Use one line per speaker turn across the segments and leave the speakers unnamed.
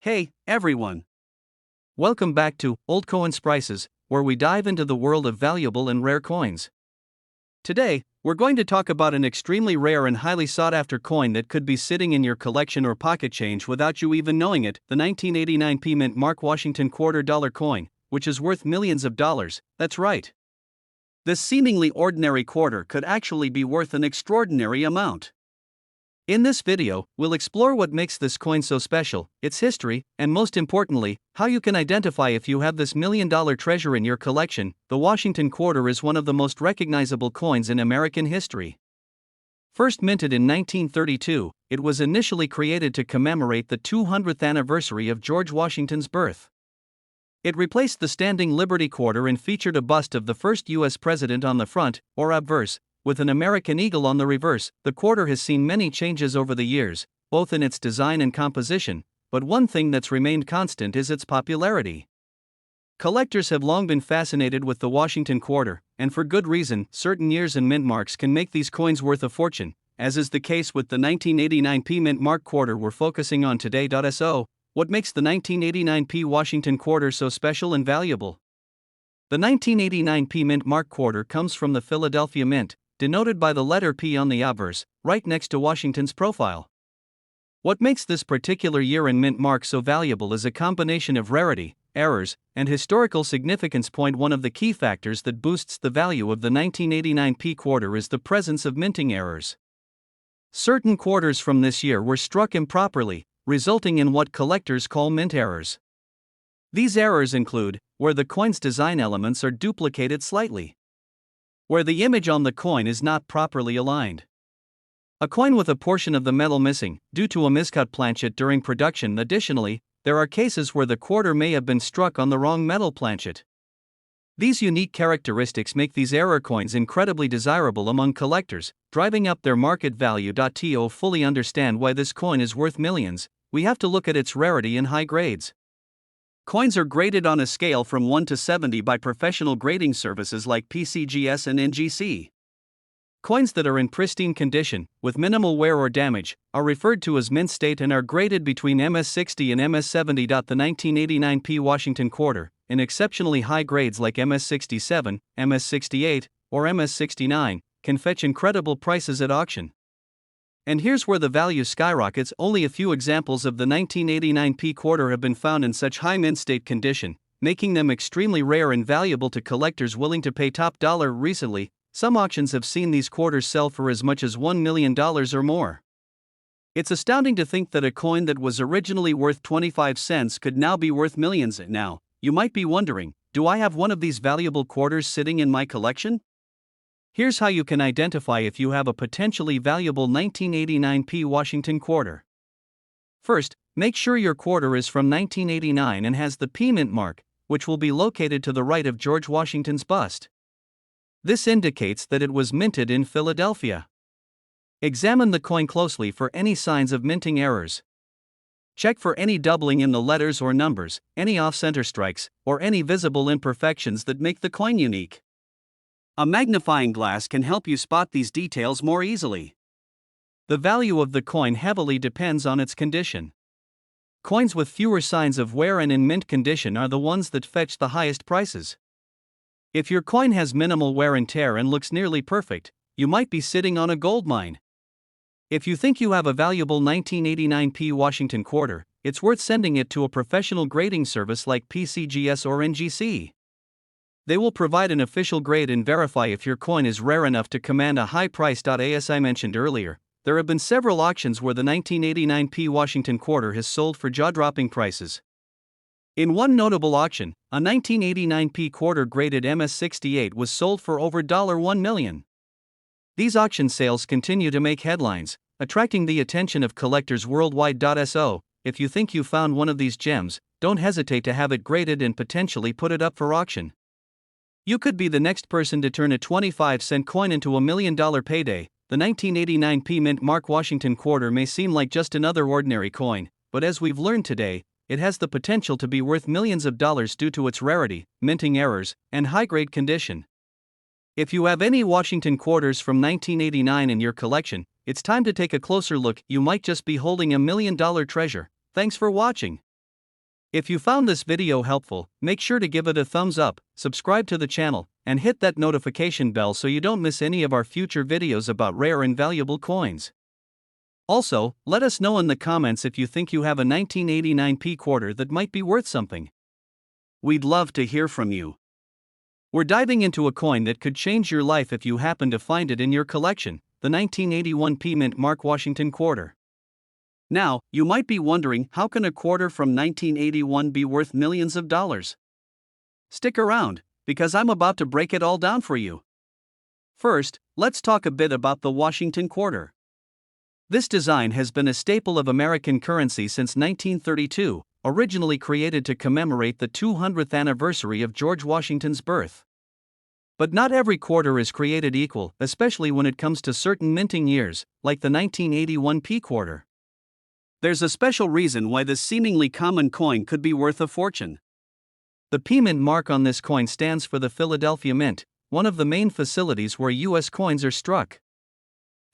Hey, everyone! Welcome back to Old Coins Prices, where we dive into the world of valuable and rare coins. Today, we're going to talk about an extremely rare and highly sought after coin that could be sitting in your collection or pocket change without you even knowing it, the 1989 P Mint Mark Washington $quarter coin, which is worth millions of dollars. That's right. This seemingly ordinary quarter could actually be worth an extraordinary amount. In this video, we'll explore what makes this coin so special, its history, and most importantly, how you can identify if you have this million-dollar treasure in your collection. The Washington quarter is one of the most recognizable coins in American history. First minted in 1932, it was initially created to commemorate the 200th anniversary of George Washington's birth. It replaced the standing Liberty quarter and featured a bust of the first U.S. president on the front, or obverse, with an American eagle on the reverse. The quarter has seen many changes over the years, both in its design and composition, but one thing that's remained constant is its popularity. Collectors have long been fascinated with the Washington quarter, and for good reason. Certain years and mint marks can make these coins worth a fortune, as is the case with the 1989 P Mint Mark quarter we're focusing on today. So, what makes the 1989 P Washington quarter so special and valuable? The 1989 P Mint Mark quarter comes from the Philadelphia Mint, denoted by the letter P on the obverse, right next to Washington's profile. What makes this particular year and mint mark so valuable is a combination of rarity, errors, and historical significance. One of the key factors that boosts the value of the 1989 P quarter is the presence of minting errors. Certain quarters from this year were struck improperly, resulting in what collectors call mint errors. These errors include where the coin's design elements are duplicated slightly, where the image on the coin is not properly aligned, a coin with a portion of the metal missing due to a miscut planchet during production. Additionally, there are cases where the quarter may have been struck on the wrong metal planchet. These unique characteristics make these error coins incredibly desirable among collectors, driving up their market value. To fully understand why this coin is worth millions, we have to look at its rarity and high grades. Coins are graded on a scale from 1 to 70 by professional grading services like PCGS and NGC. Coins that are in pristine condition, with minimal wear or damage, are referred to as mint state and are graded between MS60 and MS70. The 1989 P Washington quarter, in exceptionally high grades like MS67, MS68, or MS69, can fetch incredible prices at auction. And here's where the value skyrockets. Only a few examples of the 1989 P quarter have been found in such high mint state condition, making them extremely rare and valuable to collectors willing to pay top dollar. Recently, some auctions have seen these quarters sell for as much as $1 million or more. It's astounding to think that a coin that was originally worth 25 cents could now be worth millions. Now, you might be wondering, do I have one of these valuable quarters sitting in my collection? Here's how you can identify if you have a potentially valuable 1989 P Washington quarter. First, make sure your quarter is from 1989 and has the P Mint mark, which will be located to the right of George Washington's bust. This indicates that it was minted in Philadelphia. Examine the coin closely for any signs of minting errors. Check for any doubling in the letters or numbers, any off-center strikes, or any visible imperfections that make the coin unique. A magnifying glass can help you spot these details more easily. The value of the coin heavily depends on its condition. Coins with fewer signs of wear and in mint condition are the ones that fetch the highest prices. If your coin has minimal wear and tear and looks nearly perfect, you might be sitting on a gold mine. If you think you have a valuable 1989 P Washington quarter, it's worth sending it to a professional grading service like PCGS or NGC. They will provide an official grade and verify if your coin is rare enough to command a high price. As I mentioned earlier, there have been several auctions where the 1989 P Washington quarter has sold for jaw-dropping prices. In one notable auction, a 1989 P quarter graded MS68 was sold for over $1 million. These auction sales continue to make headlines, attracting the attention of collectors worldwide. So, if you think you found one of these gems, don't hesitate to have it graded and potentially put it up for auction. You could be the next person to turn a 25-cent coin into $1 million payday. The 1989 P Mint Mark Washington quarter may seem like just another ordinary coin, but as we've learned today, it has the potential to be worth millions of dollars due to its rarity, minting errors, and high-grade condition. If you have any Washington quarters from 1989 in your collection, it's time to take a closer look. You might just be holding $1 million treasure. Thanks for watching. If you found this video helpful, make sure to give it a thumbs up, subscribe to the channel, and hit that notification bell so you don't miss any of our future videos about rare and valuable coins. Also, let us know in the comments if you think you have a 1989 p quarter that might be worth something. We'd love to hear from you. We're diving into a coin that could change your life if you happen to find it in your collection, the 1981 p mint Mark Washington quarter. Now, you might be wondering, how can a quarter from 1981 be worth millions of dollars? Stick around, because I'm about to break it all down for you. First, let's talk a bit about the Washington quarter. This design has been a staple of American currency since 1932, originally created to commemorate the 200th anniversary of George Washington's birth. But not every quarter is created equal, especially when it comes to certain minting years, like the 1981 p quarter. There's a special reason why this seemingly common coin could be worth a fortune. The P mint mark on this coin stands for the Philadelphia Mint, one of the main facilities where U.S. coins are struck.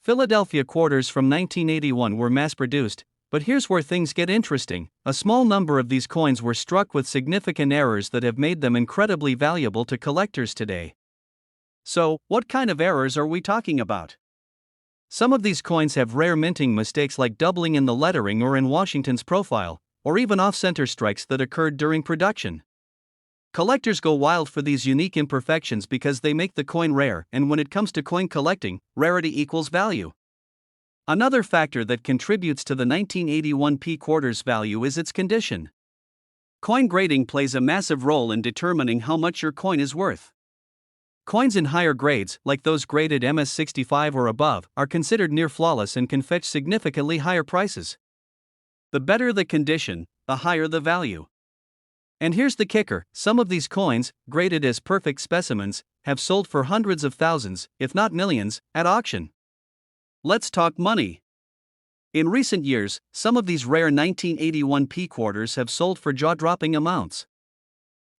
Philadelphia quarters from 1981 were mass-produced, but here's where things get interesting. A small number of these coins were struck with significant errors that have made them incredibly valuable to collectors today. So, what kind of errors are we talking about? Some of these coins have rare minting mistakes like doubling in the lettering or in Washington's profile, or even off-center strikes that occurred during production. Collectors go wild for these unique imperfections because they make the coin rare, and when it comes to coin collecting, rarity equals value. Another factor that contributes to the 1981 p quarter's value is its condition. Coin grading plays a massive role in determining how much your coin is worth. Coins in higher grades, like those graded MS65 or above, are considered near flawless and can fetch significantly higher prices. The better the condition, the higher the value. And here's the kicker: some of these coins, graded as perfect specimens, have sold for hundreds of thousands, if not millions, at auction. Let's talk money. In recent years, some of these rare 1981 p quarters have sold for jaw-dropping amounts.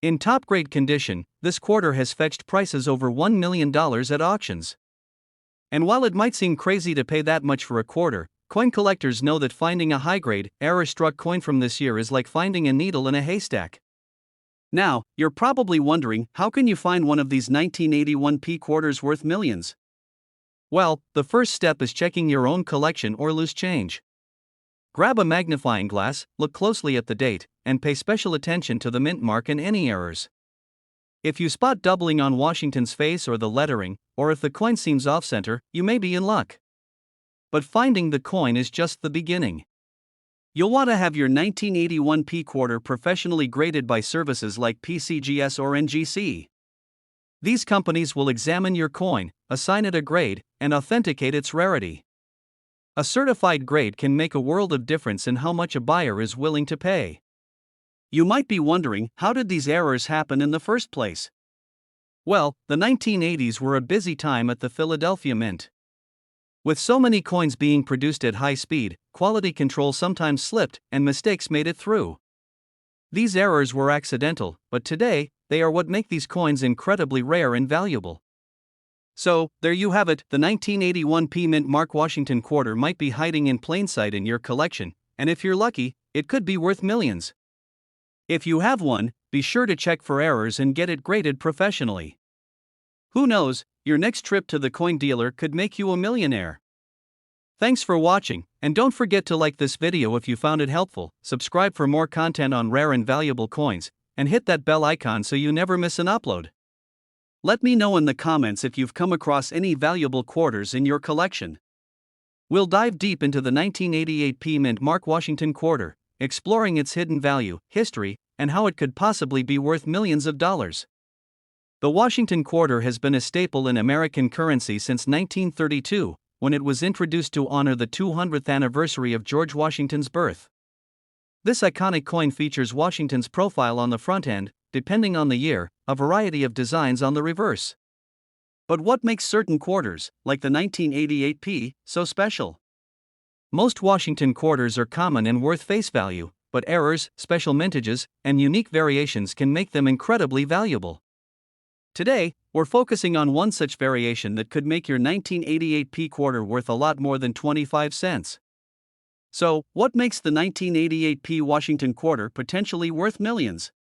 In top-grade condition, this quarter has fetched prices over $1 million at auctions. And while it might seem crazy to pay that much for a quarter, coin collectors know that finding a high-grade, error-struck coin from this year is like finding a needle in a haystack. Now, you're probably wondering, how can you find one of these 1981 p quarters worth millions? Well, the first step is checking your own collection or loose change. Grab a magnifying glass, look closely at the date, and pay special attention to the mint mark and any errors. If you spot doubling on Washington's face or the lettering, or if the coin seems off-center, you may be in luck. But finding the coin is just the beginning. You'll want to have your 1981 p quarter professionally graded by services like PCGS or NGC. These companies will examine your coin, assign it a grade, and authenticate its rarity. A certified grade can make a world of difference in how much a buyer is willing to pay. You might be wondering, how did these errors happen in the first place? Well, the 1980s were a busy time at the Philadelphia Mint. With so many coins being produced at high speed, quality control sometimes slipped, and mistakes made it through. These errors were accidental, but today, they are what make these coins incredibly rare and valuable. So, there you have it, the 1981 p mint Mark Washington quarter might be hiding in plain sight in your collection, and if you're lucky, it could be worth millions. If you have one, be sure to check for errors and get it graded professionally. Who knows, your next trip to the coin dealer could make you a millionaire. Thanks for watching, and don't forget to like this video if you found it helpful, subscribe for more content on rare and valuable coins, and hit that bell icon so you never miss an upload. Let me know in the comments if you've come across any valuable quarters in your collection. We'll dive deep into the 1988 p mint Mark Washington quarter, exploring its hidden value, history, and how it could possibly be worth millions of dollars. The Washington quarter has been a staple in American currency since 1932, when it was introduced to honor the 200th anniversary of George Washington's birth. This iconic coin features Washington's profile on the front end, depending on the year, a variety of designs on the reverse. But what makes certain quarters, like the 1988 p, so special? Most Washington quarters are common and worth face value, but errors, special mintages, and unique variations can make them incredibly valuable. Today, we're focusing on one such variation that could make your 1988 p quarter worth a lot more than 25 cents. So, what makes the 1988 P Washington quarter potentially worth millions?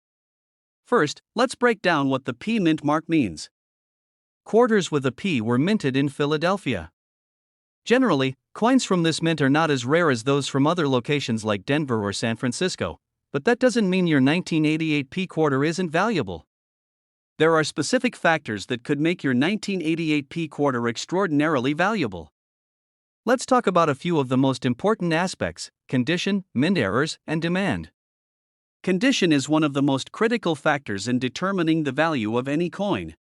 First, let's break down what the P mint mark means. Quarters with a P were minted in Philadelphia. Generally, coins from this mint are not as rare as those from other locations like Denver or San Francisco, but that doesn't mean your 1988 P quarter isn't valuable. There are specific factors that could make your 1988 P quarter extraordinarily valuable. Let's talk about a few of the most important aspects: condition, mint errors, and demand. Condition is one of the most critical factors in determining the value of any coin.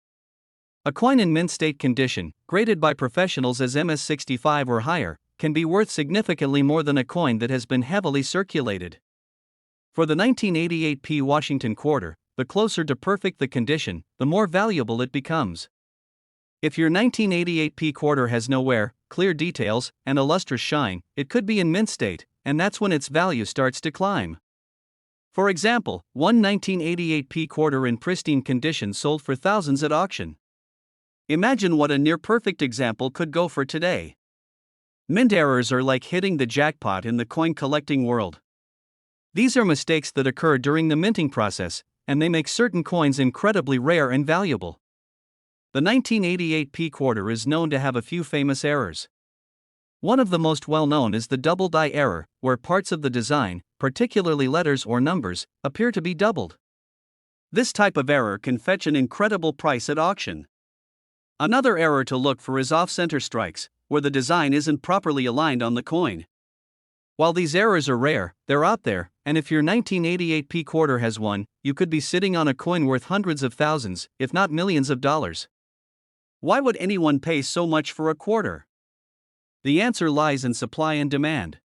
A coin in mint state condition, graded by professionals as MS65 or higher, can be worth significantly more than a coin that has been heavily circulated. For the 1988 P Washington quarter, the closer to perfect the condition, the more valuable it becomes. If your 1988 P quarter has no wear, clear details, and a lustrous shine, it could be in mint state, and that's when its value starts to climb. For example, one 1988 P quarter in pristine condition sold for thousands at auction. Imagine what a near-perfect example could go for today. Mint errors are like hitting the jackpot in the coin collecting world. These are mistakes that occur during the minting process, and they make certain coins incredibly rare and valuable. The 1988 P quarter is known to have a few famous errors. One of the most well-known is the double die error, where parts of the design, particularly letters or numbers, appear to be doubled. This type of error can fetch an incredible price at auction. Another error to look for is off-center strikes, where the design isn't properly aligned on the coin. While these errors are rare, they're out there, and if your 1988 P quarter has one, you could be sitting on a coin worth hundreds of thousands, if not millions of dollars. Why would anyone pay so much for a quarter? The answer lies in supply and demand.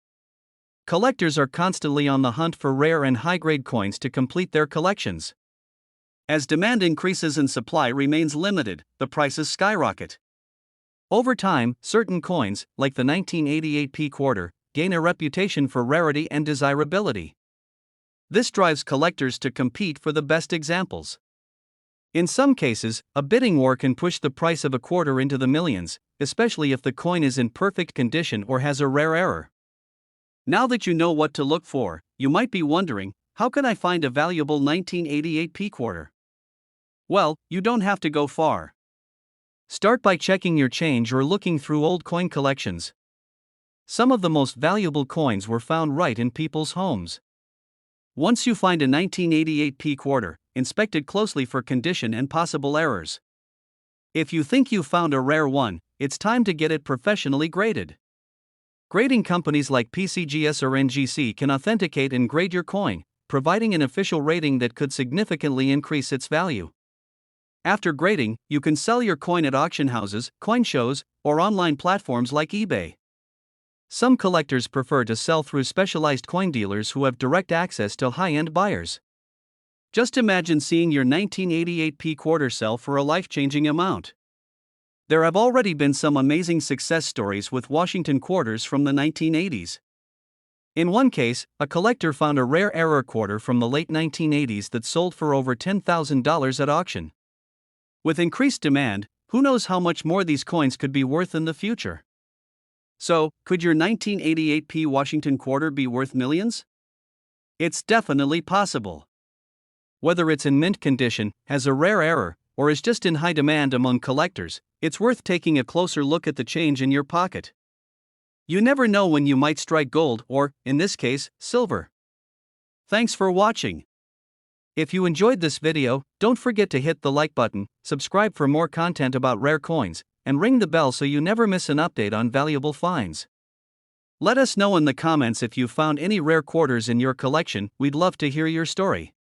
Collectors are constantly on the hunt for rare and high-grade coins to complete their collections. As demand increases and supply remains limited, the prices skyrocket. Over time, certain coins, like the 1988 P quarter, gain a reputation for rarity and desirability. This drives collectors to compete for the best examples. In some cases, a bidding war can push the price of a quarter into the millions, especially if the coin is in perfect condition or has a rare error. Now that you know what to look for, you might be wondering, how can I find a valuable 1988 P quarter? Well, you don't have to go far. Start by checking your change or looking through old coin collections. Some of the most valuable coins were found right in people's homes. Once you find a 1988 P quarter, inspect it closely for condition and possible errors. If you think you found a rare one, it's time to get it professionally graded. Grading companies like PCGS or NGC can authenticate and grade your coin, providing an official rating that could significantly increase its value. After grading, you can sell your coin at auction houses, coin shows, or online platforms like eBay. Some collectors prefer to sell through specialized coin dealers who have direct access to high-end buyers. Just imagine seeing your 1988 P quarter sell for a life-changing amount. There have already been some amazing success stories with Washington quarters from the 1980s. In one case, a collector found a rare error quarter from the late 1980s that sold for over $10,000 at auction. With increased demand, who knows how much more these coins could be worth in the future? So, could your 1988 P Washington quarter be worth millions? It's definitely possible. Whether it's in mint condition, has a rare error, or is just in high demand among collectors, it's worth taking a closer look at the change in your pocket. You never know when you might strike gold or, in this case, silver. Thanks for watching. If you enjoyed this video, don't forget to hit the like button, subscribe for more content about rare coins, and ring the bell so you never miss an update on valuable finds. Let us know in the comments if you found any rare quarters in your collection. We'd love to hear your story.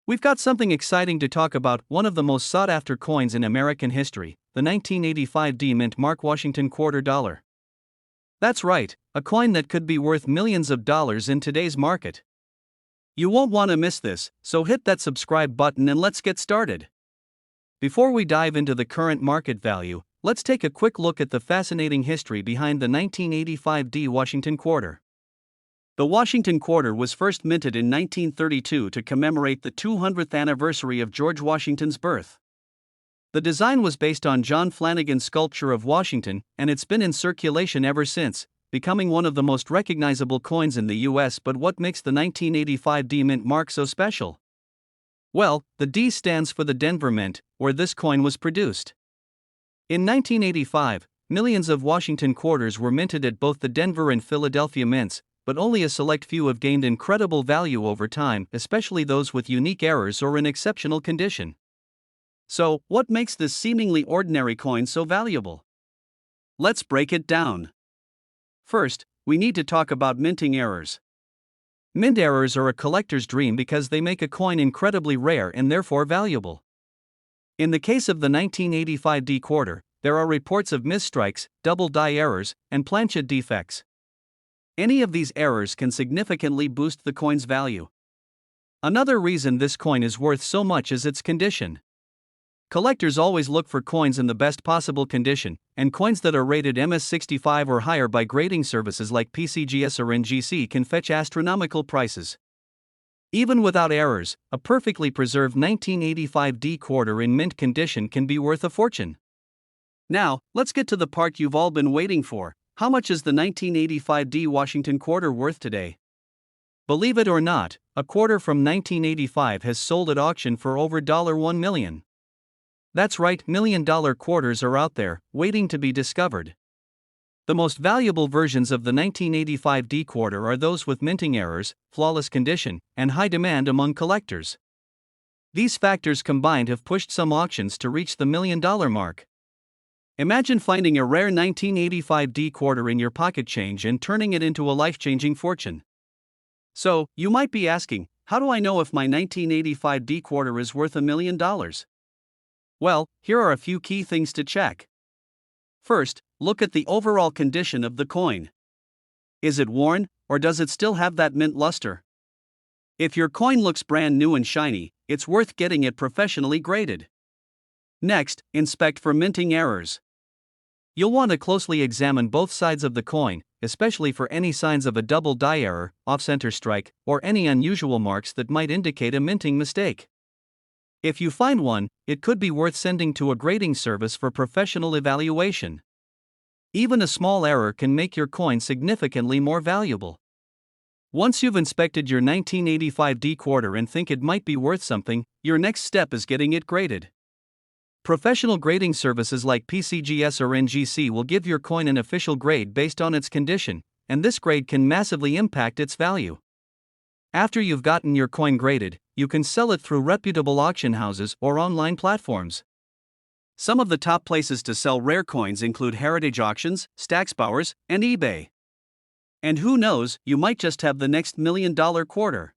We've got something exciting to talk about, one of the most sought-after coins in American history, the 1985 D Mint Mark Washington quarter dollar. That's right, a coin that could be worth millions of dollars in today's market. You won't want to miss this, so hit that subscribe button and let's get started. Before we dive into the current market value, let's take a quick look at the fascinating history behind the 1985 D Washington quarter. The Washington quarter was first minted in 1932 to commemorate the 200th anniversary of George Washington's birth. The design was based on John Flanagan's sculpture of Washington, and it's been in circulation ever since, becoming one of the most recognizable coins in the US. But what makes the 1985 D Mint mark so special? Well, the D stands for the Denver Mint, where this coin was produced. In 1985, millions of Washington quarters were minted at both the Denver and Philadelphia mints, but only a select few have gained incredible value over time, especially those with unique errors or in exceptional condition. So, what makes this seemingly ordinary coin so valuable? Let's break it down. First, we need to talk about minting errors. Mint errors are a collector's dream because they make a coin incredibly rare and therefore valuable. In the case of the 1985 D quarter, there are reports of misstrikes, double die errors, and planchet defects. Any of these errors can significantly boost the coin's value. Another reason this coin is worth so much is its condition. Collectors always look for coins in the best possible condition, and coins that are rated MS65 or higher by grading services like PCGS or NGC can fetch astronomical prices. Even without errors, a perfectly preserved 1985 D quarter in mint condition can be worth a fortune. Now, let's get to the part you've all been waiting for. How much is the 1985 D Washington quarter worth today? Believe it or not, a quarter from 1985 has sold at auction for over $1 million. That's right, $1 million quarters are out there, waiting to be discovered. The most valuable versions of the 1985 D quarter are those with minting errors, flawless condition, and high demand among collectors. These factors combined have pushed some auctions to reach the $1 million mark. Imagine finding a rare 1985 D quarter in your pocket change and turning it into a life-changing fortune. So, you might be asking, how do I know if my 1985 D quarter is worth $1 million? Well, here are a few key things to check. First, look at the overall condition of the coin. Is it worn, or does it still have that mint luster? If your coin looks brand new and shiny, it's worth getting it professionally graded. Next, inspect for minting errors. You'll want to closely examine both sides of the coin, especially for any signs of a double die error, off-center strike, or any unusual marks that might indicate a minting mistake. If you find one, it could be worth sending to a grading service for professional evaluation. Even a small error can make your coin significantly more valuable. Once you've inspected your 1985 D quarter and think it might be worth something, your next step is getting it graded. Professional grading services like PCGS or NGC will give your coin an official grade based on its condition, and this grade can massively impact its value. After you've gotten your coin graded, you can sell it through reputable auction houses or online platforms. Some of the top places to sell rare coins include Heritage Auctions, Stacksbowers, and eBay. And who knows, you might just have the next $1 million quarter.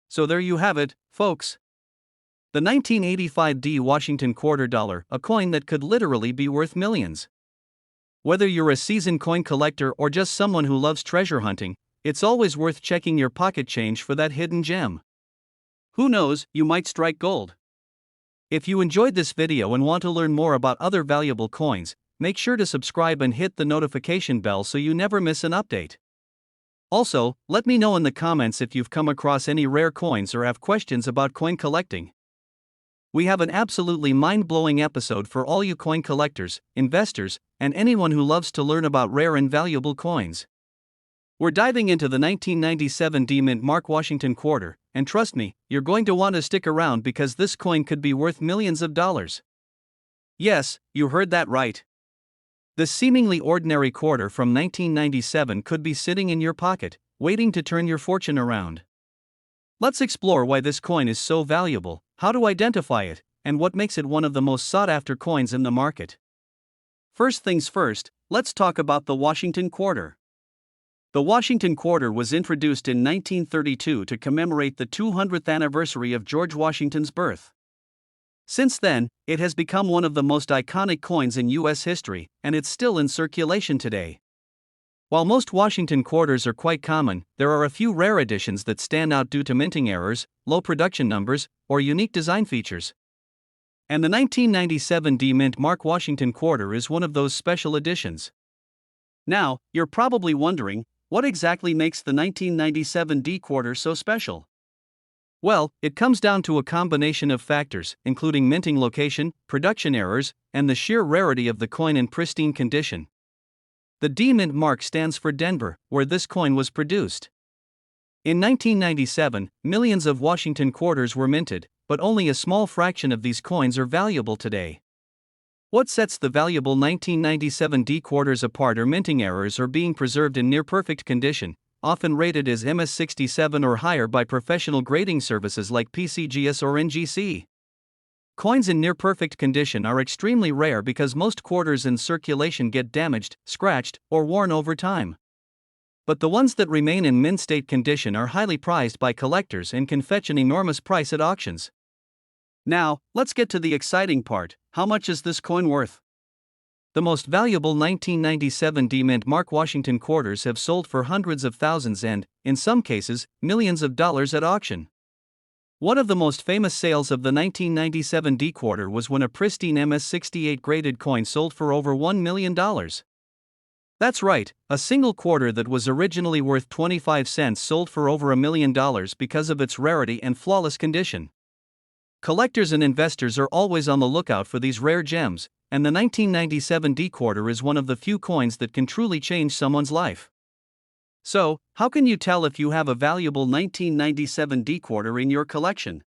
So there you have it, folks. The 1985 D Washington quarter dollar, a coin that could literally be worth millions. Whether you're a seasoned coin collector or just someone who loves treasure hunting, it's always worth checking your pocket change for that hidden gem. Who knows, you might strike gold. If you enjoyed this video and want to learn more about other valuable coins, make sure to subscribe and hit the notification bell so you never miss an update. Also, let me know in the comments if you've come across any rare coins or have questions about coin collecting. We have an absolutely mind-blowing episode for all you coin collectors, investors, and anyone who loves to learn about rare and valuable coins. We're diving into the 1997 D Mint Mark Washington quarter, and trust me, you're going to want to stick around because this coin could be worth millions of dollars. Yes, you heard that right. This seemingly ordinary quarter from 1997 could be sitting in your pocket, waiting to turn your fortune around. Let's explore why this coin is so valuable, how to identify it, and what makes it one of the most sought-after coins in the market. First things first, let's talk about the Washington quarter. The Washington quarter was introduced in 1932 to commemorate the 200th anniversary of George Washington's birth. Since then, it has become one of the most iconic coins in U.S. history, and it's still in circulation today. While most Washington quarters are quite common, there are a few rare editions that stand out due to minting errors, low production numbers, or unique design features. And the 1997 D Mint Mark Washington quarter is one of those special editions. Now, you're probably wondering, what exactly makes the 1997 D quarter so special? Well, it comes down to a combination of factors, including minting location, production errors, and the sheer rarity of the coin in pristine condition. The D mint mark stands for Denver, where this coin was produced. In 1997, millions of Washington quarters were minted, but only a small fraction of these coins are valuable today. What sets the valuable 1997 D quarters apart are minting errors or being preserved in near-perfect condition, often rated as MS67 or higher by professional grading services like PCGS or NGC. Coins in near-perfect condition are extremely rare because most quarters in circulation get damaged, scratched, or worn over time. But the ones that remain in mint state condition are highly prized by collectors and can fetch an enormous price at auctions. Now, let's get to the exciting part. How much is this coin worth? The most valuable 1997 D mint mark Washington quarters have sold for hundreds of thousands and, in some cases, millions of dollars at auction. One of the most famous sales of the 1997 D quarter was when a pristine MS68 graded coin sold for over $1 million. That's right, a single quarter that was originally worth 25 cents sold for over $1 million because of its rarity and flawless condition. Collectors and investors are always on the lookout for these rare gems, and the 1997 D quarter is one of the few coins that can truly change someone's life. So, how can you tell if you have a valuable 1997 D quarter in your collection?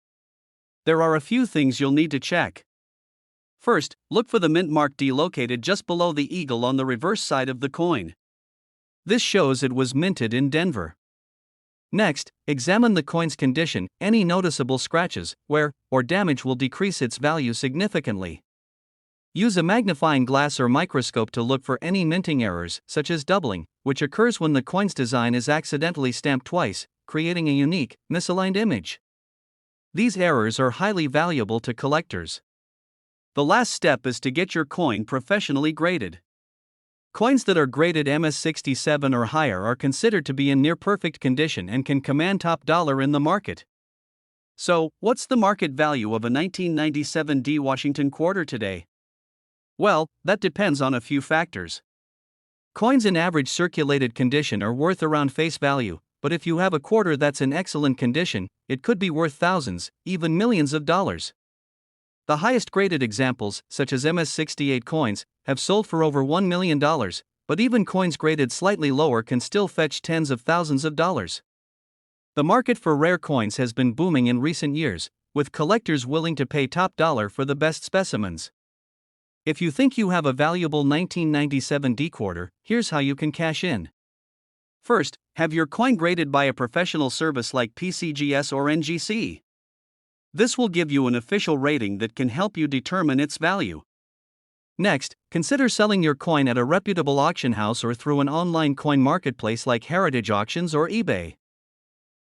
There are a few things you'll need to check. First, look for the mint mark D located just below the eagle on the reverse side of the coin. This shows it was minted in Denver. Next, examine the coin's condition. Any noticeable scratches, wear, or damage will decrease its value significantly. Use a magnifying glass or microscope to look for any minting errors, such as doubling, which occurs when the coin's design is accidentally stamped twice, creating a unique, misaligned image. These errors are highly valuable to collectors. The last step is to get your coin professionally graded. Coins that are graded MS67 or higher are considered to be in near-perfect condition and can command top dollar in the market. So, what's the market value of a 1997 D Washington quarter today? Well, that depends on a few factors. Coins in average circulated condition are worth around face value, but if you have a quarter that's in excellent condition, it could be worth thousands, even millions of dollars. The highest graded examples, such as MS68 coins, have sold for over $1 million, but even coins graded slightly lower can still fetch tens of thousands of dollars. The market for rare coins has been booming in recent years, with collectors willing to pay top dollar for the best specimens. If you think you have a valuable 1997 D quarter, here's how you can cash in. First, have your coin graded by a professional service like PCGS or NGC. This will give you an official rating that can help you determine its value. Next, consider selling your coin at a reputable auction house or through an online coin marketplace like Heritage Auctions or eBay.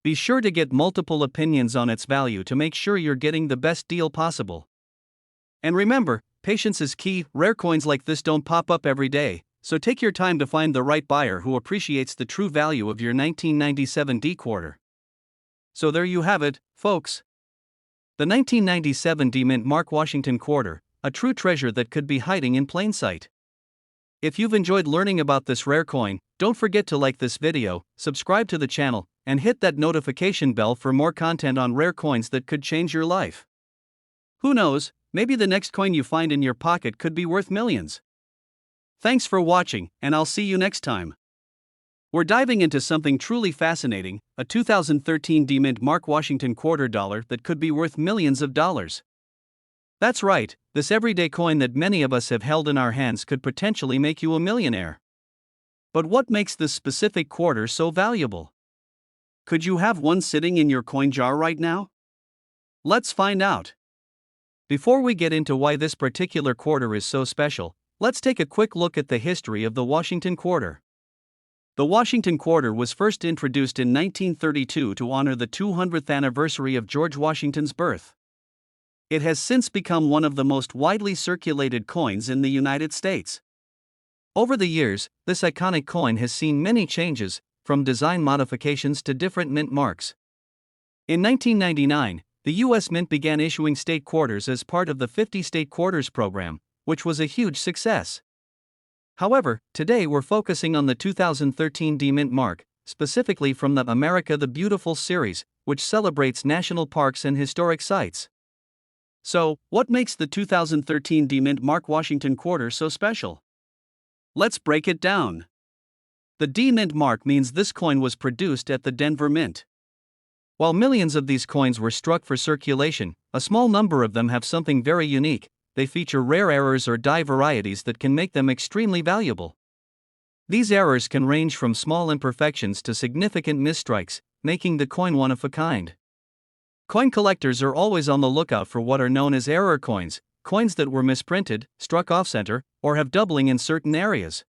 Be sure to get multiple opinions on its value to make sure you're getting the best deal possible. And remember, patience is key. Rare coins like this don't pop up every day, so take your time to find the right buyer who appreciates the true value of your 1997 D quarter. So there you have it, folks. The 1997 D mint mark Washington quarter, a true treasure that could be hiding in plain sight. If you've enjoyed learning about this rare coin, don't forget to like this video, subscribe to the channel, and hit that notification bell for more content on rare coins that could change your life. Who knows, maybe the next coin you find in your pocket could be worth millions. Thanks for watching, and I'll see you next time. We're diving into something truly fascinating, a 2013 D mint mark Washington quarter dollar that could be worth millions of dollars. That's right, this everyday coin that many of us have held in our hands could potentially make you a millionaire. But what makes this specific quarter so valuable? Could you have one sitting in your coin jar right now? Let's find out. Before we get into why this particular quarter is so special, let's take a quick look at the history of the Washington quarter. The Washington quarter was first introduced in 1932 to honor the 200th anniversary of George Washington's birth. It has since become one of the most widely circulated coins in the United States. Over the years, this iconic coin has seen many changes, from design modifications to different mint marks. In 1999, the U.S. Mint began issuing state quarters as part of the 50 State Quarters program, which was a huge success. However, today we're focusing on the 2013 D mint mark, specifically from the America the Beautiful series, which celebrates national parks and historic sites. So, what makes the 2013 D mint mark Washington quarter so special? Let's break it down. The D Mint mark means this coin was produced at the Denver Mint. While millions of these coins were struck for circulation, a small number of them have something very unique. They feature rare errors or die varieties that can make them extremely valuable. These errors can range from small imperfections to significant misstrikes, making the coin one of a kind. Coin collectors are always on the lookout for what are known as error coins, coins that were misprinted, struck off-center, or have doubling in certain areas.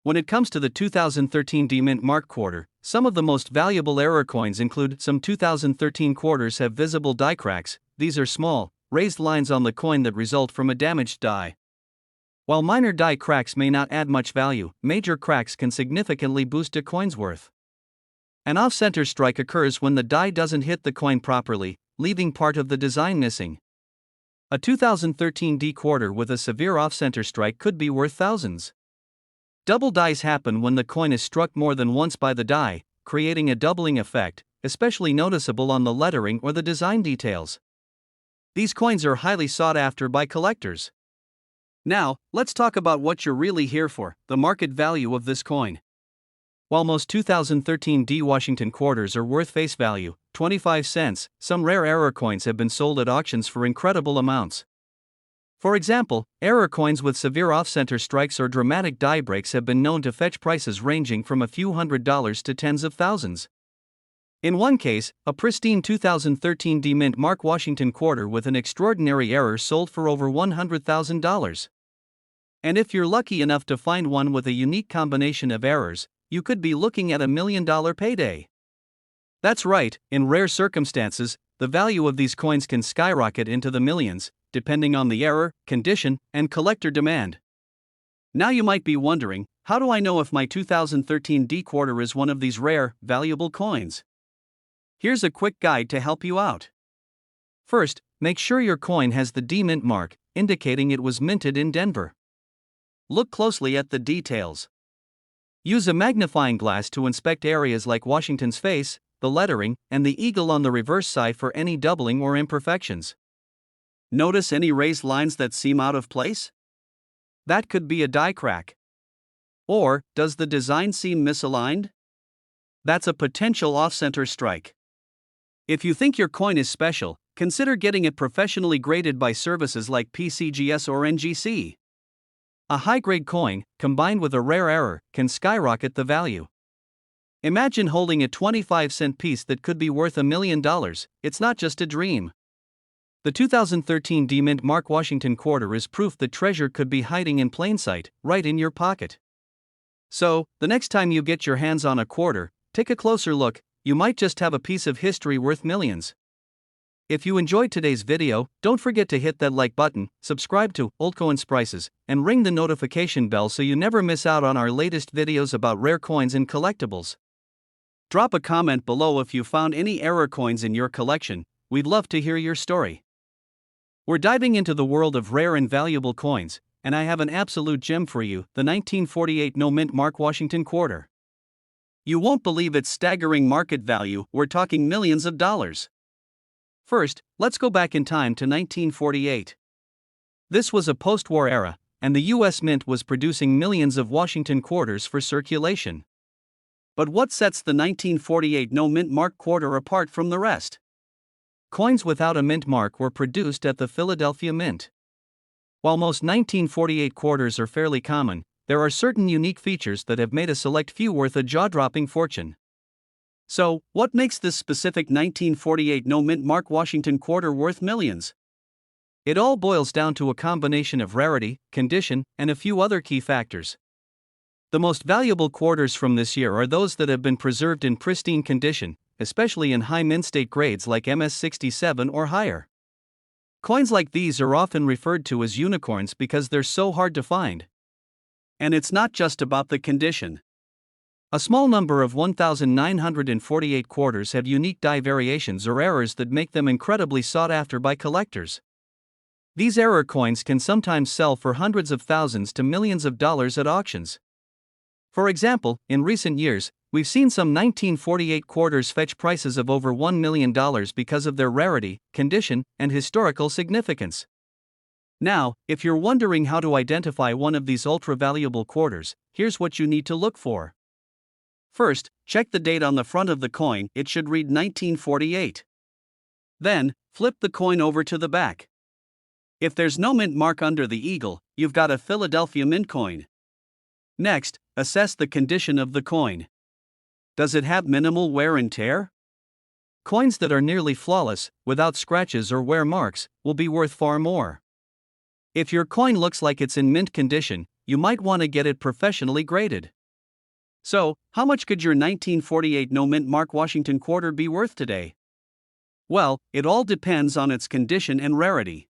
When it comes to the 2013 D Mint mark quarter, some of the most valuable error coins include some 2013 quarters have visible die cracks. These are small, raised lines on the coin that result from a damaged die. While minor die cracks may not add much value, major cracks can significantly boost a coin's worth. An off-center strike occurs when the die doesn't hit the coin properly, leaving part of the design missing. A 2013 D quarter with a severe off-center strike could be worth thousands. Double dies happen when the coin is struck more than once by the die, creating a doubling effect, especially noticeable on the lettering or the design details. These coins are highly sought after by collectors. Now, let's talk about what you're really here for, the market value of this coin. While most 2013 D Washington quarters are worth face value, 25 cents, some rare error coins have been sold at auctions for incredible amounts. For example, error coins with severe off-center strikes or dramatic die breaks have been known to fetch prices ranging from a few $100s to tens of thousands. In one case, a pristine 2013 D Mint mark Washington quarter with an extraordinary error sold for over $100,000. And if you're lucky enough to find one with a unique combination of errors, you could be looking at $1 million payday. That's right, in rare circumstances, the value of these coins can skyrocket into the millions, depending on the error, condition, and collector demand. Now you might be wondering, how do I know if my 2013 D quarter is one of these rare, valuable coins? Here's a quick guide to help you out. First, make sure your coin has the D Mint mark, indicating it was minted in Denver. Look closely at the details. Use a magnifying glass to inspect areas like Washington's face, the lettering, and the eagle on the reverse side for any doubling or imperfections. Notice any raised lines that seem out of place? That could be a die crack. Or, does the design seem misaligned? That's a potential off-center strike. If you think your coin is special, consider getting it professionally graded by services like PCGS or NGC. A high-grade coin, combined with a rare error, can skyrocket the value. Imagine holding a 25-cent piece that could be worth $1 million. It's not just a dream. The 2013 D Mint mark Washington quarter is proof that treasure could be hiding in plain sight, right in your pocket. So, the next time you get your hands on a quarter, take a closer look. You might just have a piece of history worth millions. If you enjoyed today's video, don't forget to hit that like button, subscribe to Altcoins Prices, and ring the notification bell so you never miss out on our latest videos about rare coins and collectibles. Drop a comment below if you found any error coins in your collection. We'd love to hear your story. We're diving into the world of rare and valuable coins, and I have an absolute gem for you, the 1948 No Mint mark Washington quarter. You won't believe its staggering market value, we're talking millions of dollars. First, let's go back in time to 1948. This was a post-war era, and the U.S. Mint was producing millions of Washington quarters for circulation. But what sets the 1948 No Mint mark quarter apart from the rest? Coins without a mint mark were produced at the Philadelphia Mint. While most 1948 quarters are fairly common, there are certain unique features that have made a select few worth a jaw-dropping fortune. So, what makes this specific 1948 No Mint mark Washington quarter worth millions? It all boils down to a combination of rarity, condition, and a few other key factors. The most valuable quarters from this year are those that have been preserved in pristine condition, especially in high mint state grades like MS67 or higher. Coins like these are often referred to as unicorns because they're so hard to find. And it's not just about the condition. A small number of 1,948 quarters have unique die variations or errors that make them incredibly sought after by collectors. These error coins can sometimes sell for hundreds of thousands to millions of dollars at auctions. For example, in recent years, we've seen some 1948 quarters fetch prices of over $1 million because of their rarity, condition, and historical significance. Now, if you're wondering how to identify one of these ultra-valuable quarters, here's what you need to look for. First, check the date on the front of the coin, it should read 1948. Then, flip the coin over to the back. If there's no mint mark under the eagle, you've got a Philadelphia mint coin. Next, assess the condition of the coin. Does it have minimal wear and tear? Coins that are nearly flawless, without scratches or wear marks, will be worth far more. If your coin looks like it's in mint condition, you might want to get it professionally graded. So, how much could your 1948 no mint mark Washington quarter be worth today? Well, it all depends on its condition and rarity.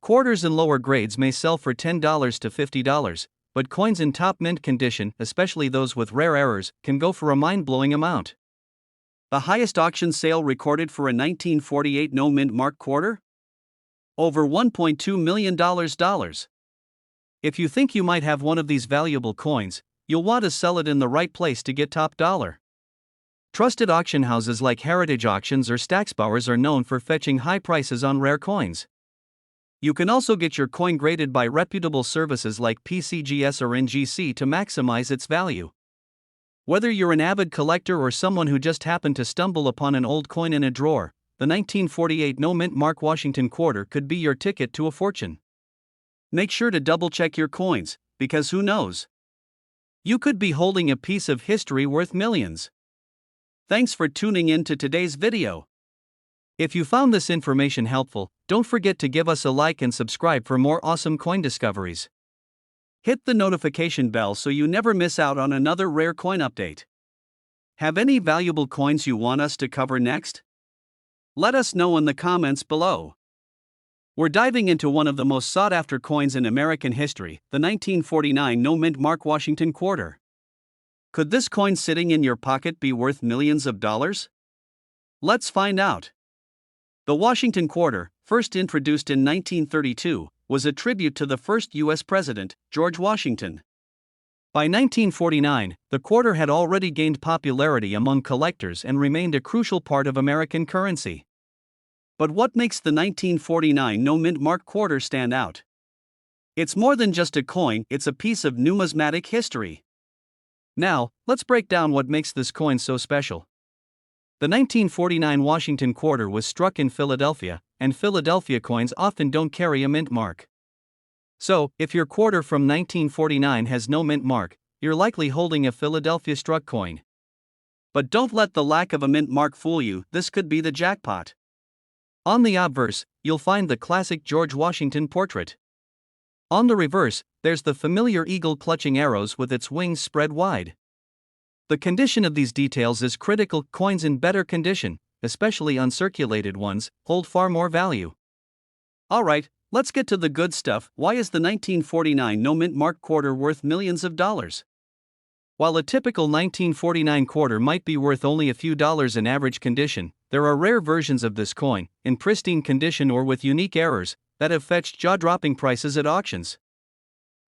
Quarters in lower grades may sell for $10 to $50, but coins in top mint condition, especially those with rare errors, can go for a mind-blowing amount. The highest auction sale recorded for a 1948 no mint mark quarter? Over $1.2 million. If you think you might have one of these valuable coins, you'll want to sell it in the right place to get top dollar. Trusted auction houses like Heritage Auctions or Stacksbauers are known for fetching high prices on rare coins. You can also get your coin graded by reputable services like PCGS or NGC to maximize its value. Whether you're an avid collector or someone who just happened to stumble upon an old coin in a drawer, the 1948 no mint mark Washington quarter could be your ticket to a fortune. Make sure to double-check your coins, because who knows? You could be holding a piece of history worth millions. Thanks for tuning in to today's video. If you found this information helpful, don't forget to give us a like and subscribe for more awesome coin discoveries. Hit the notification bell so you never miss out on another rare coin update. Have any valuable coins you want us to cover next? Let us know in the comments below. We're diving into one of the most sought-after coins in American history, the 1949 no mint mark Washington quarter. Could this coin sitting in your pocket be worth millions of dollars? Let's find out. The Washington quarter, first introduced in 1932, was a tribute to the first U.S. president, George Washington. By 1949, the quarter had already gained popularity among collectors and remained a crucial part of American currency. But what makes the 1949 no mint mark quarter stand out? It's more than just a coin, it's a piece of numismatic history. Now, let's break down what makes this coin so special. The 1949 Washington quarter was struck in Philadelphia, and Philadelphia coins often don't carry a mint mark. So, if your quarter from 1949 has no mint mark, you're likely holding a Philadelphia struck coin. But don't let the lack of a mint mark fool you, this could be the jackpot. On the obverse, you'll find the classic George Washington portrait. On the reverse, there's the familiar eagle clutching arrows with its wings spread wide. The condition of these details is critical. Coins in better condition, especially uncirculated ones, hold far more value. Alright, let's get to the good stuff. Why is the 1949 no mint mark quarter worth millions of dollars? While a typical 1949 quarter might be worth only a few dollars in average condition, there are rare versions of this coin, in pristine condition or with unique errors, that have fetched jaw-dropping prices at auctions.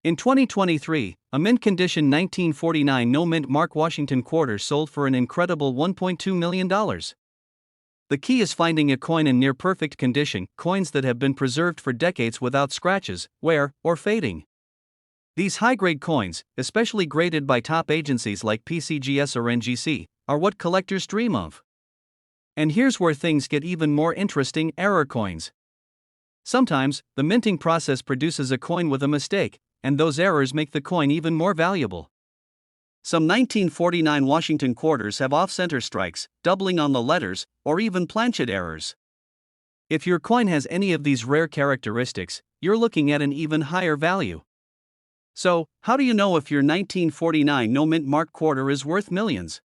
In 2023, a mint-condition 1949 no mint mark Washington quarter sold for an incredible $1.2 million. The key is finding a coin in near-perfect condition, coins that have been preserved for decades without scratches, wear, or fading. These high-grade coins, especially graded by top agencies like PCGS or NGC, are what collectors dream of. And here's where things get even more interesting: error coins. Sometimes, the minting process produces a coin with a mistake, and those errors make the coin even more valuable. Some 1949 Washington quarters have off-center strikes, doubling on the letters, or even planchet errors. If your coin has any of these rare characteristics, you're looking at an even higher value. So, how do you know if your 1949 no mint mark quarter is worth millions?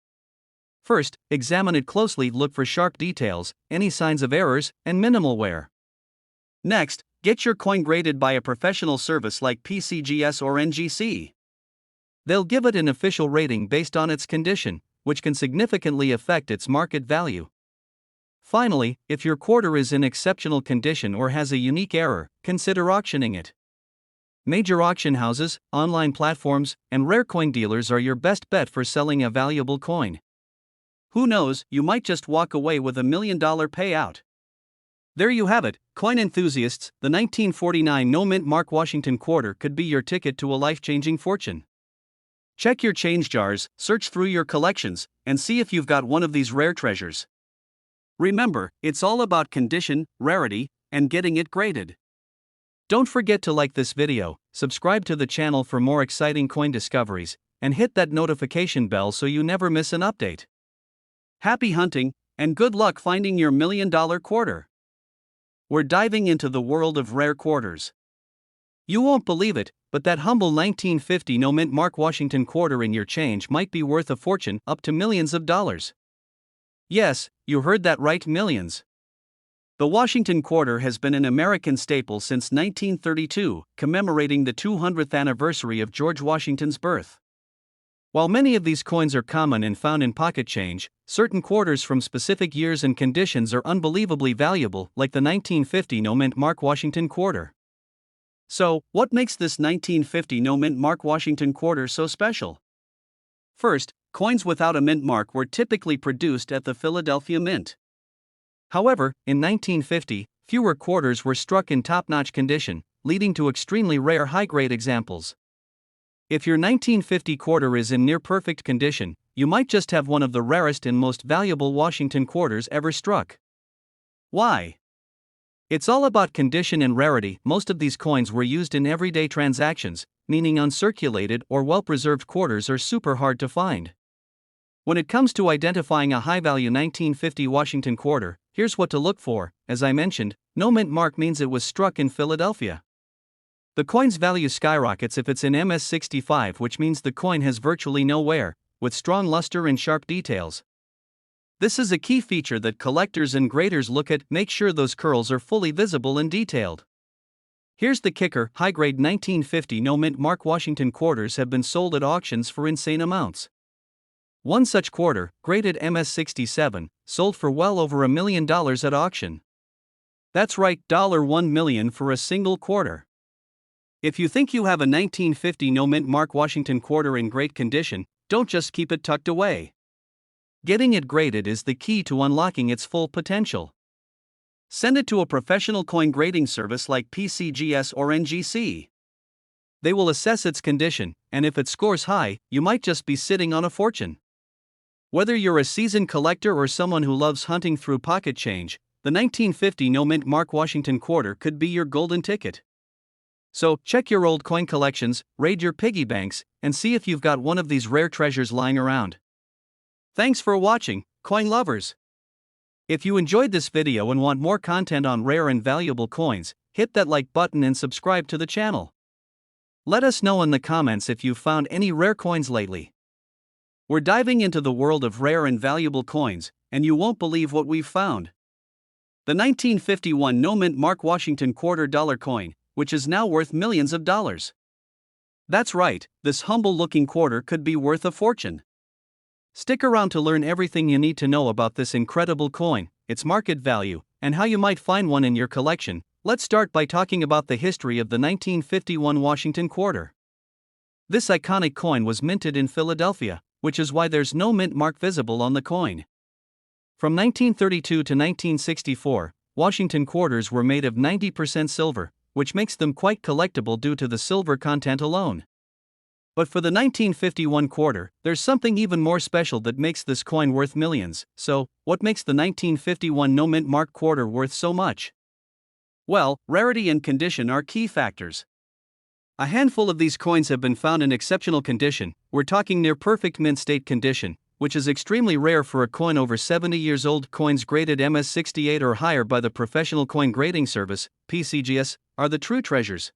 First, examine it closely. Look for sharp details, any signs of errors, and minimal wear. Next, get your coin graded by a professional service like PCGS or NGC. They'll give it an official rating based on its condition, which can significantly affect its market value. Finally, if your quarter is in exceptional condition or has a unique error, consider auctioning it. Major auction houses, online platforms, and rare coin dealers are your best bet for selling a valuable coin. Who knows, you might just walk away with $1 million payout. There you have it, coin enthusiasts, the 1949 no mint mark Washington quarter could be your ticket to a life-changing fortune. Check your change jars, search through your collections, and see if you've got one of these rare treasures. Remember, it's all about condition, rarity, and getting it graded. Don't forget to like this video, subscribe to the channel for more exciting coin discoveries, and hit that notification bell so you never miss an update. Happy hunting, and good luck finding your $1 million quarter. We're diving into the world of rare quarters. You won't believe it, but that humble 1950 no-mint Mark Washington quarter in your change might be worth a fortune, up to millions of dollars. Yes, you heard that right, millions. The Washington quarter has been an American staple since 1932, commemorating the 200th anniversary of George Washington's birth. While many of these coins are common and found in pocket change, certain quarters from specific years and conditions are unbelievably valuable, like the 1950 no-mint Mark Washington quarter. So, what makes this 1950 no-mint Mark Washington quarter so special? First, coins without a mint mark were typically produced at the Philadelphia Mint. However, in 1950, fewer quarters were struck in top-notch condition, leading to extremely rare high-grade examples. If your 1950 quarter is in near-perfect condition, you might just have one of the rarest and most valuable Washington quarters ever struck. Why? It's all about condition and rarity. Most of these coins were used in everyday transactions, meaning uncirculated or well-preserved quarters are super hard to find. When it comes to identifying a high-value 1950 Washington quarter, here's what to look for. As I mentioned, no mint mark means it was struck in Philadelphia. The coin's value skyrockets if it's in MS65, which means the coin has virtually no wear, with strong luster and sharp details. This is a key feature that collectors and graders look at. Make sure those curls are fully visible and detailed. Here's the kicker: high-grade 1950 no-mint Mark Washington quarters have been sold at auctions for insane amounts. One such quarter, graded MS67, sold for well over $1 million at auction. That's right, $1 million for a single quarter. If you think you have a 1950 no-mint Mark Washington quarter in great condition, don't just keep it tucked away. Getting it graded is the key to unlocking its full potential. Send it to a professional coin grading service like PCGS or NGC. They will assess its condition, and if it scores high, you might just be sitting on a fortune. Whether you're a seasoned collector or someone who loves hunting through pocket change, the 1950 no-mint Mark Washington quarter could be your golden ticket. So, check your old coin collections, raid your piggy banks, and see if you've got one of these rare treasures lying around. Thanks for watching, coin lovers. If you enjoyed this video and want more content on rare and valuable coins, hit that like button and subscribe to the channel. Let us know in the comments if you've found any rare coins lately. We're diving into the world of rare and valuable coins, and you won't believe what we've found. The 1951 no-mint Mark Washington $quarter coin, which is now worth millions of dollars. That's right, this humble-looking quarter could be worth a fortune. Stick around to learn everything you need to know about this incredible coin, its market value, and how you might find one in your collection. Let's start by talking about the history of the 1951 Washington quarter. This iconic coin was minted in Philadelphia, which is why there's no mint mark visible on the coin. From 1932 to 1964, Washington quarters were made of 90% silver, which makes them quite collectible due to the silver content alone. But for the 1951 quarter, there's something even more special that makes this coin worth millions. So, what makes the 1951 no-mint mark quarter worth so much? Well, rarity and condition are key factors. A handful of these coins have been found in exceptional condition. We're talking near perfect mint state condition, which is extremely rare for a coin over 70 years old. Coins graded MS68 or higher by the Professional Coin Grading Service, PCGS, are the true treasures.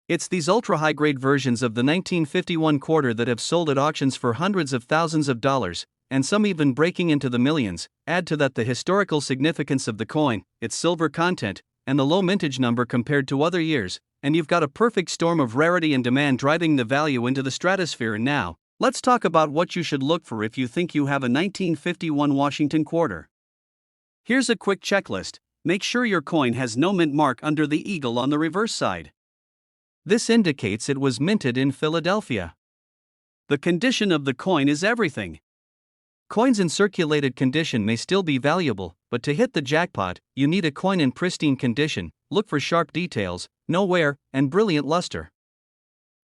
It's these ultra-high-grade versions of the 1951 quarter that have sold at auctions for hundreds of thousands of dollars, and some even breaking into the millions. Add to that the historical significance of the coin, its silver content, and the low mintage number compared to other years, and you've got a perfect storm of rarity and demand driving the value into the stratosphere. And now, let's talk about what you should look for if you think you have a 1951 Washington quarter. Here's a quick checklist. Make sure your coin has no mint mark under the eagle on the reverse side. This indicates it was minted in Philadelphia. The condition of the coin is everything. Coins in circulated condition may still be valuable, but to hit the jackpot, you need a coin in pristine condition. Look for sharp details, no wear, and brilliant luster.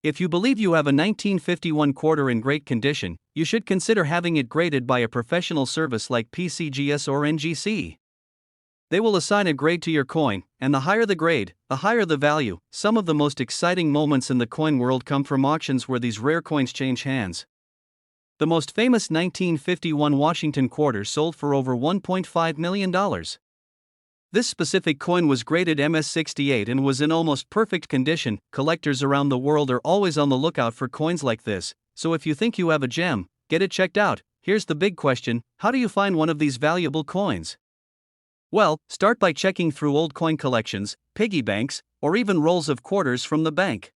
If you believe you have a 1951 quarter in great condition, you should consider having it graded by a professional service like PCGS or NGC. They will assign a grade to your coin, and the higher the grade, the higher the value. Some of the most exciting moments in the coin world come from auctions where these rare coins change hands. The most famous 1951 Washington quarter sold for over $1.5 million. This specific coin was graded MS68 and was in almost perfect condition. Collectors around the world are always on the lookout for coins like this, so if you think you have a gem, get it checked out. Here's the big question: how do you find one of these valuable coins? Well, start by checking through old coin collections, piggy banks, or even rolls of quarters from the bank.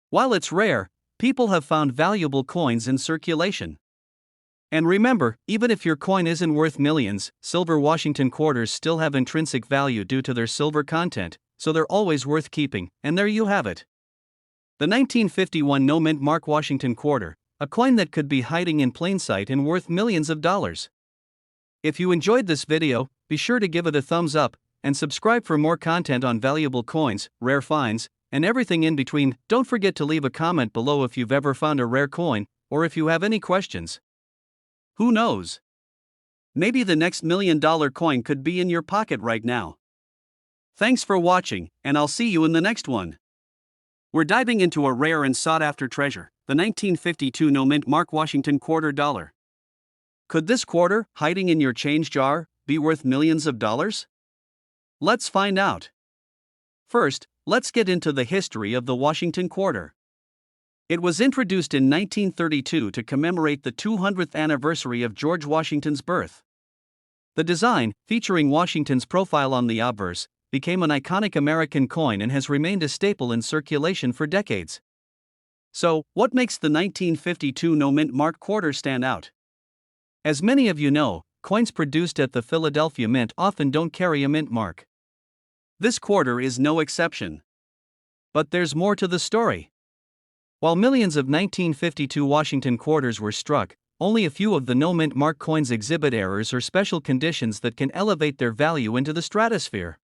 While it's rare, people have found valuable coins in circulation. And remember, even if your coin isn't worth millions, silver Washington quarters still have intrinsic value due to their silver content, so they're always worth keeping. And there you have it. The 1951 no-mint mark Washington quarter, a coin that could be hiding in plain sight and worth millions of dollars. If you enjoyed this video, be sure to give it a thumbs up, and subscribe for more content on valuable coins, rare finds, and everything in between. Don't forget to leave a comment below if you've ever found a rare coin, or if you have any questions. Who knows? Maybe the next $1 million coin could be in your pocket right now. Thanks for watching, and I'll see you in the next one. We're diving into a rare and sought-after treasure, the 1952 no-mint mark Washington quarter dollar. Could this quarter, hiding in your change jar, be worth millions of dollars? Let's find out. First, let's get into the history of the Washington quarter. It was introduced in 1932 to commemorate the 200th anniversary of George Washington's birth. The design, featuring Washington's profile on the obverse, became an iconic American coin and has remained a staple in circulation for decades. So, what makes the 1952 no-mint mark quarter stand out? As many of you know, coins produced at the Philadelphia Mint often don't carry a mint mark. This quarter is no exception. But there's more to the story. While millions of 1952 Washington quarters were struck, only a few of the no-mint mark coins exhibit errors or special conditions that can elevate their value into the stratosphere.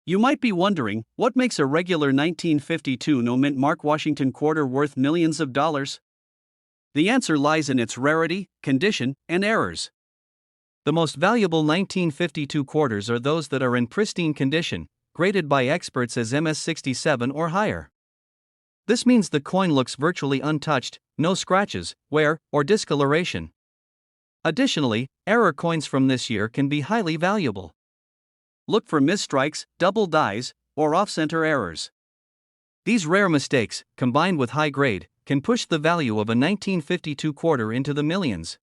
You might be wondering, what makes a regular 1952 no-mint mark Washington quarter worth millions of dollars? The answer lies in its rarity, condition, and errors. The most valuable 1952 quarters are those that are in pristine condition, graded by experts as MS67 or higher. This means the coin looks virtually untouched, no scratches, wear, or discoloration. Additionally, error coins from this year can be highly valuable. Look for misstrikes, double dies, or off-center errors. These rare mistakes, combined with high grade, can push the value of a 1952 quarter into the millions.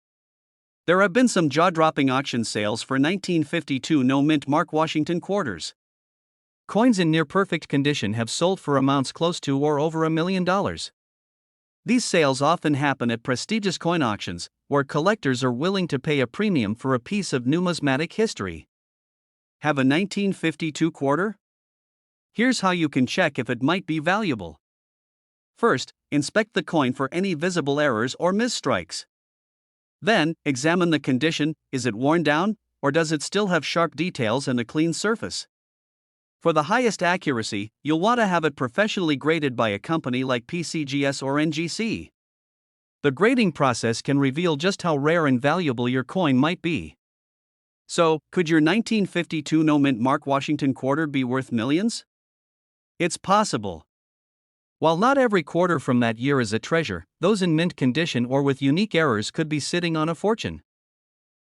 There have been some jaw-dropping auction sales for 1952 no-mint mark Washington quarters. Coins in near-perfect condition have sold for amounts close to or over $1 million. These sales often happen at prestigious coin auctions, where collectors are willing to pay a premium for a piece of numismatic history. Have a 1952 quarter? Here's how you can check if it might be valuable. First, inspect the coin for any visible errors or misstrikes. Then, examine the condition. Is it worn down, or does it still have sharp details and a clean surface? For the highest accuracy, you'll want to have it professionally graded by a company like PCGS or NGC. The grading process can reveal just how rare and valuable your coin might be. So, could your 1952 no-mint mark Washington quarter be worth millions? It's possible. While not every quarter from that year is a treasure, those in mint condition or with unique errors could be sitting on a fortune.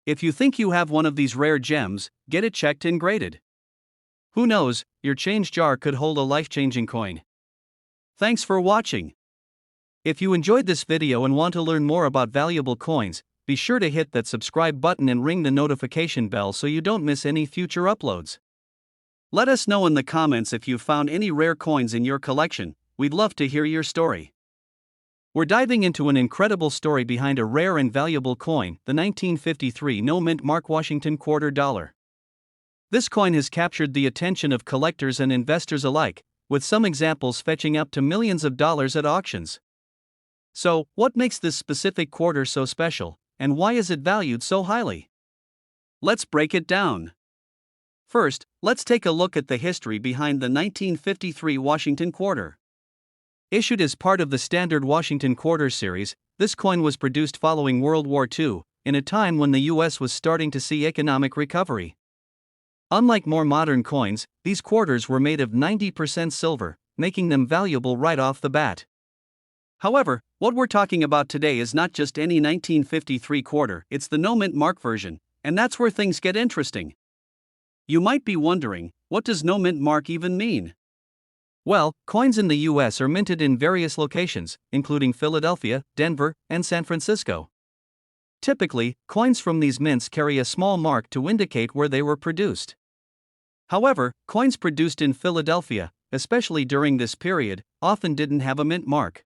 If you think you have one of these rare gems, get it checked and graded. Who knows, your change jar could hold a life-changing coin. Thanks for watching. If you enjoyed this video and want to learn more about valuable coins, be sure to hit that subscribe button and ring the notification bell so you don't miss any future uploads. Let us know in the comments if you've found any rare coins in your collection. We'd love to hear your story. We're diving into an incredible story behind a rare and valuable coin, the 1953 no-mint mark Washington quarter dollar. This coin has captured the attention of collectors and investors alike, with some examples fetching up to millions of dollars at auctions. So, what makes this specific quarter so special, and why is it valued so highly? Let's break it down. First, let's take a look at the history behind the 1953 Washington quarter. Issued as part of the standard Washington Quarter series, this coin was produced following World War II, in a time when the US was starting to see economic recovery. Unlike more modern coins, these quarters were made of 90% silver, making them valuable right off the bat. However, what we're talking about today is not just any 1953 quarter, it's the no mint mark version, and that's where things get interesting. You might be wondering, what does no mint mark even mean? Well, coins in the US are minted in various locations, including Philadelphia, Denver, and San Francisco. Typically, coins from these mints carry a small mark to indicate where they were produced. However, coins produced in Philadelphia, especially during this period, often didn't have a mint mark.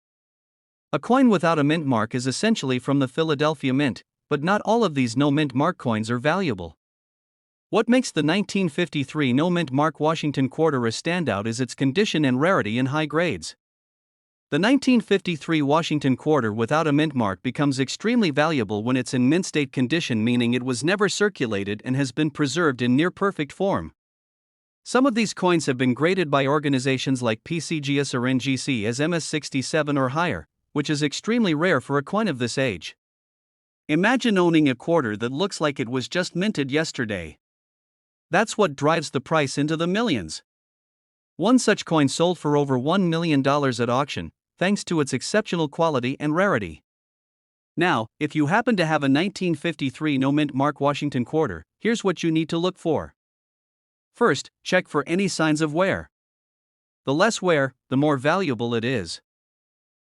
A coin without a mint mark is essentially from the Philadelphia Mint, but not all of these no mint mark coins are valuable. What makes the 1953 no mint mark Washington Quarter a standout is its condition and rarity in high grades. The 1953 Washington Quarter without a mint mark becomes extremely valuable when it's in mint state condition, meaning it was never circulated and has been preserved in near perfect form. Some of these coins have been graded by organizations like PCGS or NGC as MS67 or higher, which is extremely rare for a coin of this age. Imagine owning a quarter that looks like it was just minted yesterday. That's what drives the price into the millions. One such coin sold for over $1 million at auction, thanks to its exceptional quality and rarity. Now, if you happen to have a 1953 no mint mark Washington Quarter, here's what you need to look for. First, check for any signs of wear. The less wear, the more valuable it is.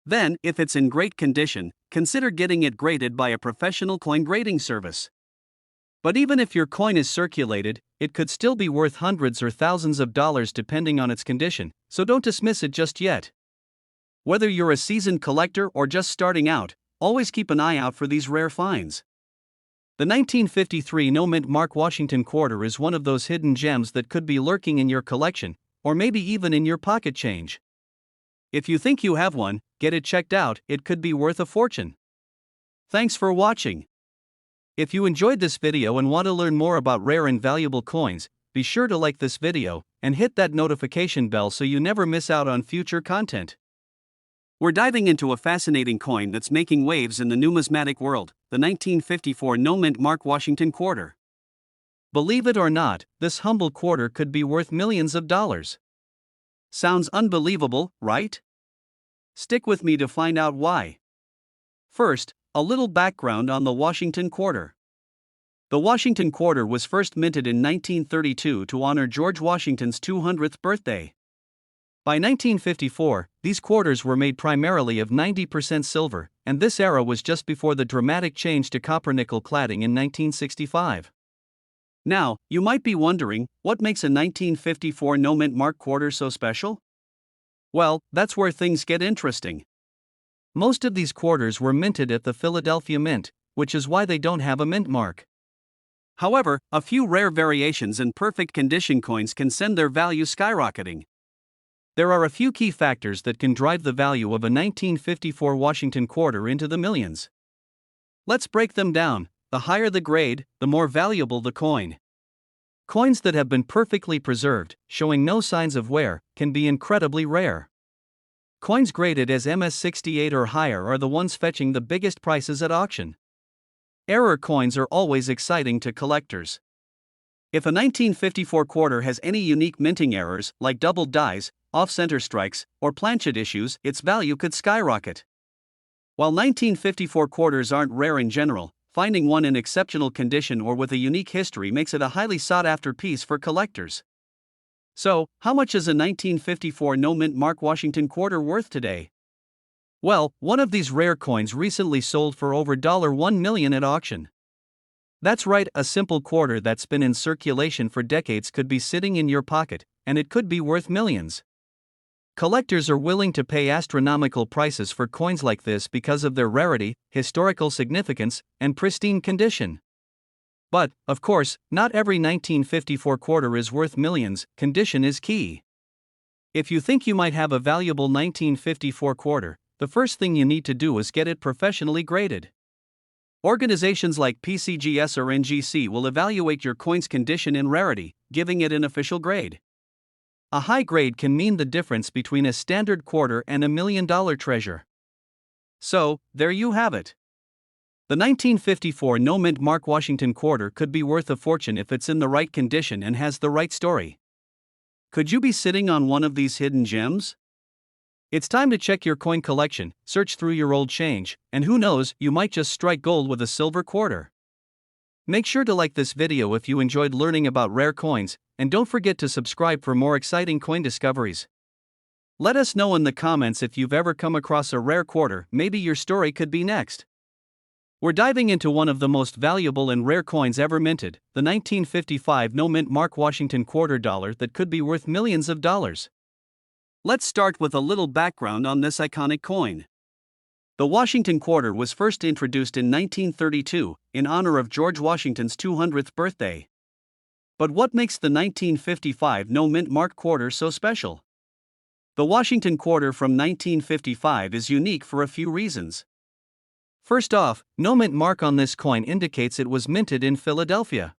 Then, if it's in great condition, consider getting it graded by a professional coin grading service. But even if your coin is circulated, it could still be worth hundreds or thousands of dollars depending on its condition, so don't dismiss it just yet. Whether you're a seasoned collector or just starting out, always keep an eye out for these rare finds. The 1953 no mint mark Washington Quarter is one of those hidden gems that could be lurking in your collection, or maybe even in your pocket change. If you think you have one, get it checked out, it could be worth a fortune. Thanks for watching. If you enjoyed this video and want to learn more about rare and valuable coins, be sure to like this video and hit that notification bell so you never miss out on future content. We're diving into a fascinating coin that's making waves in the numismatic world, the 1954 no mint mark Washington Quarter. Believe it or not, this humble quarter could be worth millions of dollars. Sounds unbelievable, right? Stick with me to find out why. First, a little background on the Washington Quarter. The Washington Quarter was first minted in 1932 to honor George Washington's 200th birthday. By 1954, these quarters were made primarily of 90% silver, and this era was just before the dramatic change to copper-nickel cladding in 1965. Now, you might be wondering, what makes a 1954 no mint mark quarter so special? Well, that's where things get interesting. Most of these quarters were minted at the Philadelphia Mint, which is why they don't have a mint mark. However, a few rare variations and perfect condition coins can send their value skyrocketing. There are a few key factors that can drive the value of a 1954 Washington Quarter into the millions. Let's break them down. The higher the grade, the more valuable the coin. Coins that have been perfectly preserved, showing no signs of wear, can be incredibly rare. Coins graded as MS68 or higher are the ones fetching the biggest prices at auction. Error coins are always exciting to collectors. If a 1954 quarter has any unique minting errors, like doubled dies, off-center strikes, or planchet issues, its value could skyrocket. While 1954 quarters aren't rare in general, finding one in exceptional condition or with a unique history makes it a highly sought-after piece for collectors. So, how much is a 1954 no mint mark Washington Quarter worth today? Well, one of these rare coins recently sold for over $1 million at auction. That's right, a simple quarter that's been in circulation for decades could be sitting in your pocket, and it could be worth millions. Collectors are willing to pay astronomical prices for coins like this because of their rarity, historical significance, and pristine condition. But, of course, not every 1954 quarter is worth millions. Condition is key. If you think you might have a valuable 1954 quarter, the first thing you need to do is get it professionally graded. Organizations like PCGS or NGC will evaluate your coin's condition and rarity, giving it an official grade. A high grade can mean the difference between a standard quarter and $1 million treasure. So, there you have it. The 1954 no mint mark Washington quarter could be worth a fortune if it's in the right condition and has the right story. Could you be sitting on one of these hidden gems? It's time to check your coin collection, search through your old change, and who knows, you might just strike gold with a silver quarter. Make sure to like this video if you enjoyed learning about rare coins, and don't forget to subscribe for more exciting coin discoveries. Let us know in the comments if you've ever come across a rare quarter, maybe your story could be next. We're diving into one of the most valuable and rare coins ever minted, the 1955 no mint mark Washington quarter dollar that could be worth millions of dollars. Let's start with a little background on this iconic coin. The Washington quarter was first introduced in 1932, in honor of George Washington's 200th birthday. But what makes the 1955 no mint mark quarter so special? The Washington quarter from 1955 is unique for a few reasons. First off, no mint mark on this coin indicates it was minted in Philadelphia.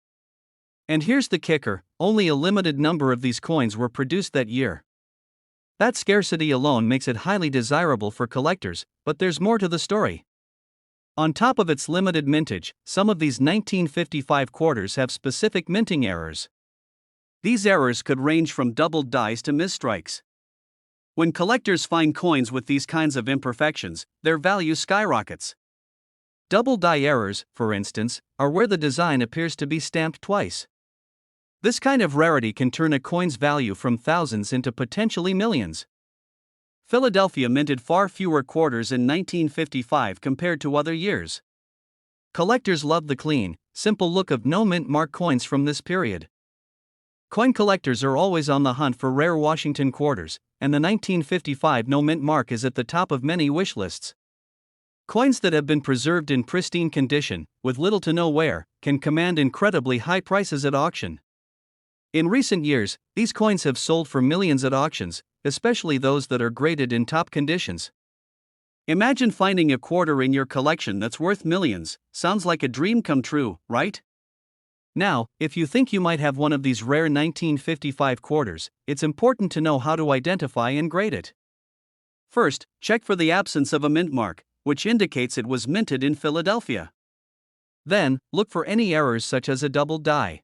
And here's the kicker, only a limited number of these coins were produced that year. That scarcity alone makes it highly desirable for collectors, but there's more to the story. On top of its limited mintage, some of these 1955 quarters have specific minting errors. These errors could range from doubled dies to misstrikes. When collectors find coins with these kinds of imperfections, their value skyrockets. Double die errors, for instance, are where the design appears to be stamped twice. This kind of rarity can turn a coin's value from thousands into potentially millions. Philadelphia minted far fewer quarters in 1955 compared to other years. Collectors love the clean, simple look of no mint mark coins from this period. Coin collectors are always on the hunt for rare Washington quarters, and the 1955 no mint mark is at the top of many wish lists. Coins that have been preserved in pristine condition, with little to no wear, can command incredibly high prices at auction. In recent years, these coins have sold for millions at auctions, especially those that are graded in top conditions. Imagine finding a quarter in your collection that's worth millions. Sounds like a dream come true, right? Now, if you think you might have one of these rare 1955 quarters, it's important to know how to identify and grade it. First, check for the absence of a mint mark, which indicates it was minted in Philadelphia. Then, look for any errors such as a doubled die.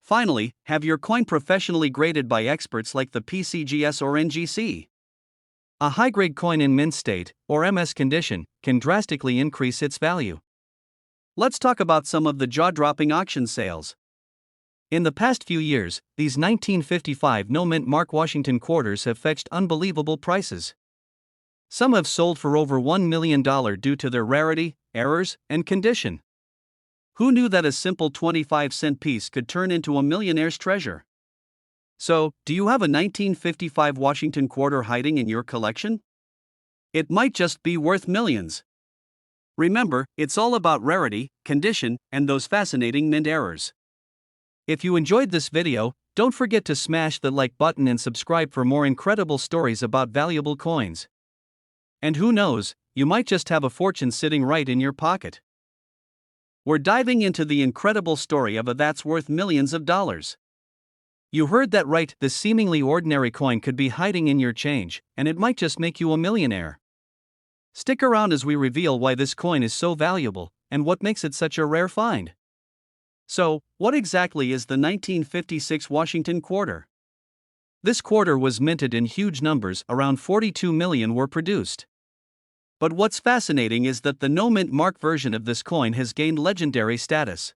Finally, have your coin professionally graded by experts like the PCGS or NGC. A high-grade coin in mint state, or MS condition, can drastically increase its value. Let's talk about some of the jaw-dropping auction sales. In the past few years, these 1955 no mint mark Washington quarters have fetched unbelievable prices. Some have sold for over $1 million due to their rarity, errors, and condition. Who knew that a simple 25-cent piece could turn into a millionaire's treasure? So, do you have a 1955 Washington quarter hiding in your collection? It might just be worth millions. Remember, it's all about rarity, condition, and those fascinating mint errors. If you enjoyed this video, don't forget to smash the like button and subscribe for more incredible stories about valuable coins. And who knows, you might just have a fortune sitting right in your pocket. We're diving into the incredible story of a that's worth millions of dollars. You heard that right, this seemingly ordinary coin could be hiding in your change, and it might just make you a millionaire. Stick around as we reveal why this coin is so valuable, and what makes it such a rare find. So, what exactly is the 1956 Washington quarter? This quarter was minted in huge numbers, around 42 million were produced. But what's fascinating is that the no mint mark version of this coin has gained legendary status.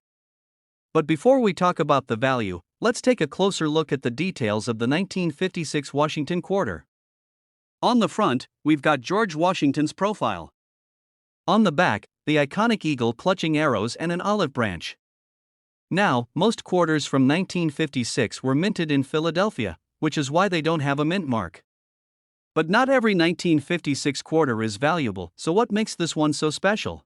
But before we talk about the value, let's take a closer look at the details of the 1956 Washington quarter. On the front, we've got George Washington's profile. On the back, the iconic eagle clutching arrows and an olive branch. Now, most quarters from 1956 were minted in Philadelphia, which is why they don't have a mint mark. But not every 1956 quarter is valuable, so what makes this one so special?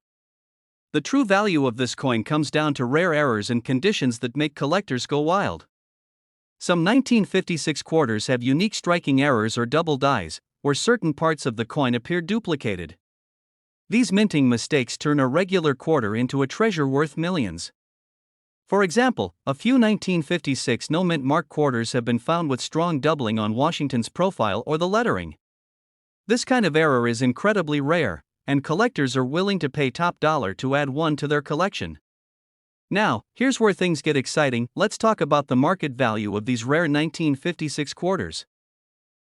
The true value of this coin comes down to rare errors and conditions that make collectors go wild. Some 1956 quarters have unique striking errors or double dies, where certain parts of the coin appear duplicated. These minting mistakes turn a regular quarter into a treasure worth millions. For example, a few 1956 no-mint mark quarters have been found with strong doubling on Washington's profile or the lettering. This kind of error is incredibly rare, and collectors are willing to pay top dollar to add one to their collection. Now, here's where things get exciting. Let's talk about the market value of these rare 1956 quarters.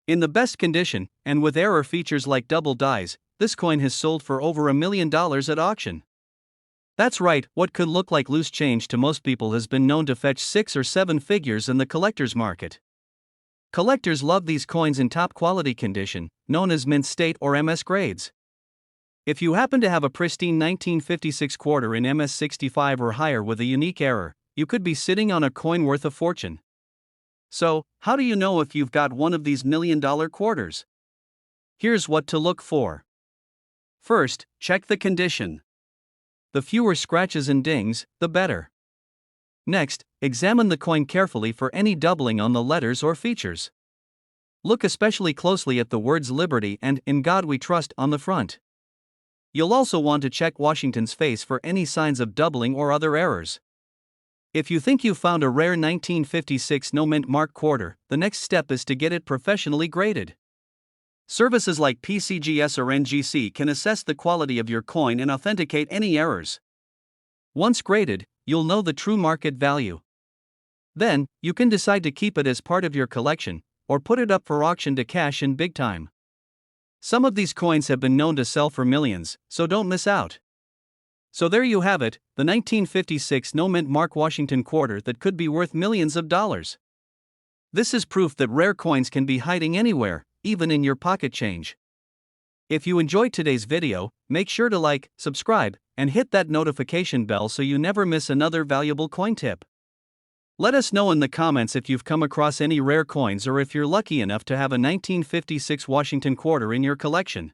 In the best condition, and with error features like double dies, this coin has sold for over $1 million at auction. That's right, what could look like loose change to most people has been known to fetch 6 or 7 figures in the collector's market. Collectors love these coins in top quality condition, known as mint state or MS grades. If you happen to have a pristine 1956 quarter in MS65 or higher with a unique error, you could be sitting on a coin worth a fortune. So, how do you know if you've got one of these $1 million quarters? Here's what to look for. First, check the condition. The fewer scratches and dings, the better. Next, examine the coin carefully for any doubling on the letters or features. Look especially closely at the words Liberty and In God We Trust on the front. You'll also want to check Washington's face for any signs of doubling or other errors. If you think you've found a rare 1956 no-mint mark quarter, the next step is to get it professionally graded. Services like PCGS or NGC can assess the quality of your coin and authenticate any errors. Once graded, you'll know the true market value. Then, you can decide to keep it as part of your collection, or put it up for auction to cash in big time. Some of these coins have been known to sell for millions, so don't miss out. So there you have it, the 1956 no-mint mark Washington quarter that could be worth millions of dollars. This is proof that rare coins can be hiding anywhere, even in your pocket change. If you enjoyed today's video, make sure to like, subscribe, and hit that notification bell so you never miss another valuable coin tip. Let us know in the comments if you've come across any rare coins or if you're lucky enough to have a 1956 Washington quarter in your collection.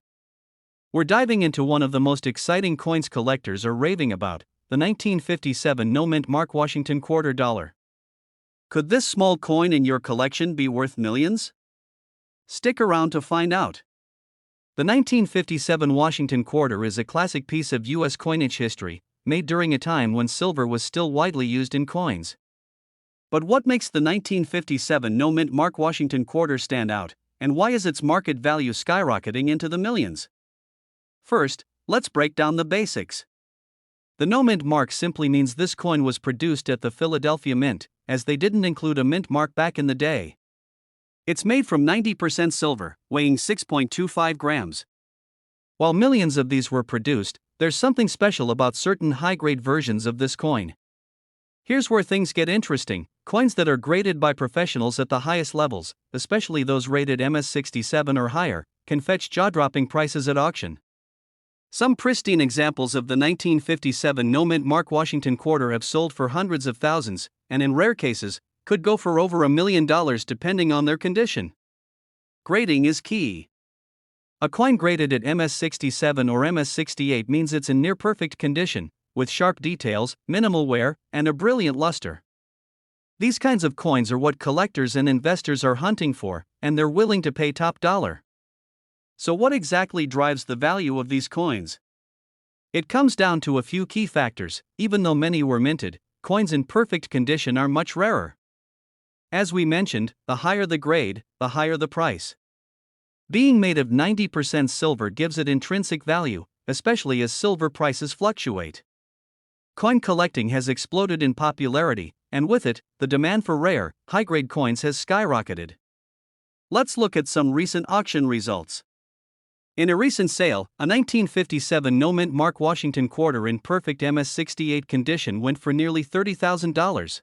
We're diving into one of the most exciting coins collectors are raving about, the 1957 no-mint mark Washington quarter dollar. Could this small coin in your collection be worth millions? Stick around to find out. The 1957 Washington quarter is a classic piece of U.S. coinage history, made during a time when silver was still widely used in coins. But what makes the 1957 no-mint mark Washington quarter stand out, and why is its market value skyrocketing into the millions? First, let's break down the basics. The no-mint mark simply means this coin was produced at the Philadelphia Mint, as they didn't include a mint mark back in the day. It's made from 90% silver, weighing 6.25 grams. While millions of these were produced, there's something special about certain high-grade versions of this coin. Here's where things get interesting. Coins that are graded by professionals at the highest levels, especially those rated MS67 or higher, can fetch jaw-dropping prices at auction. Some pristine examples of the 1957 no-mint mark Washington quarter have sold for hundreds of thousands, and in rare cases, could go for over $1 million depending on their condition. Grading is key. A coin graded at MS67 or MS68 means it's in near-perfect condition, with sharp details, minimal wear, and a brilliant luster. These kinds of coins are what collectors and investors are hunting for, and they're willing to pay top dollar. So what exactly drives the value of these coins? It comes down to a few key factors. Even though many were minted, coins in perfect condition are much rarer. As we mentioned, the higher the grade, the higher the price. Being made of 90% silver gives it intrinsic value, especially as silver prices fluctuate. Coin collecting has exploded in popularity, and with it, the demand for rare, high-grade coins has skyrocketed. Let's look at some recent auction results. In a recent sale, a 1957 no-mint mark Washington quarter in perfect MS68 condition went for nearly $30,000.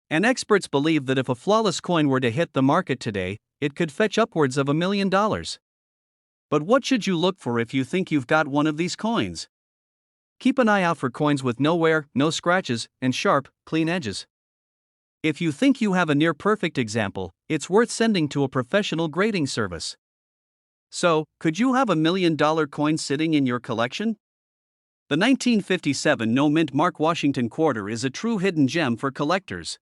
And experts believe that if a flawless coin were to hit the market today, it could fetch upwards of $1 million. But what should you look for if you think you've got one of these coins? Keep an eye out for coins with no wear, no scratches, and sharp, clean edges. If you think you have a near-perfect example, it's worth sending to a professional grading service. So, could you have $1 million coin sitting in your collection? The 1957 no-mint mark Washington quarter is a true hidden gem for collectors.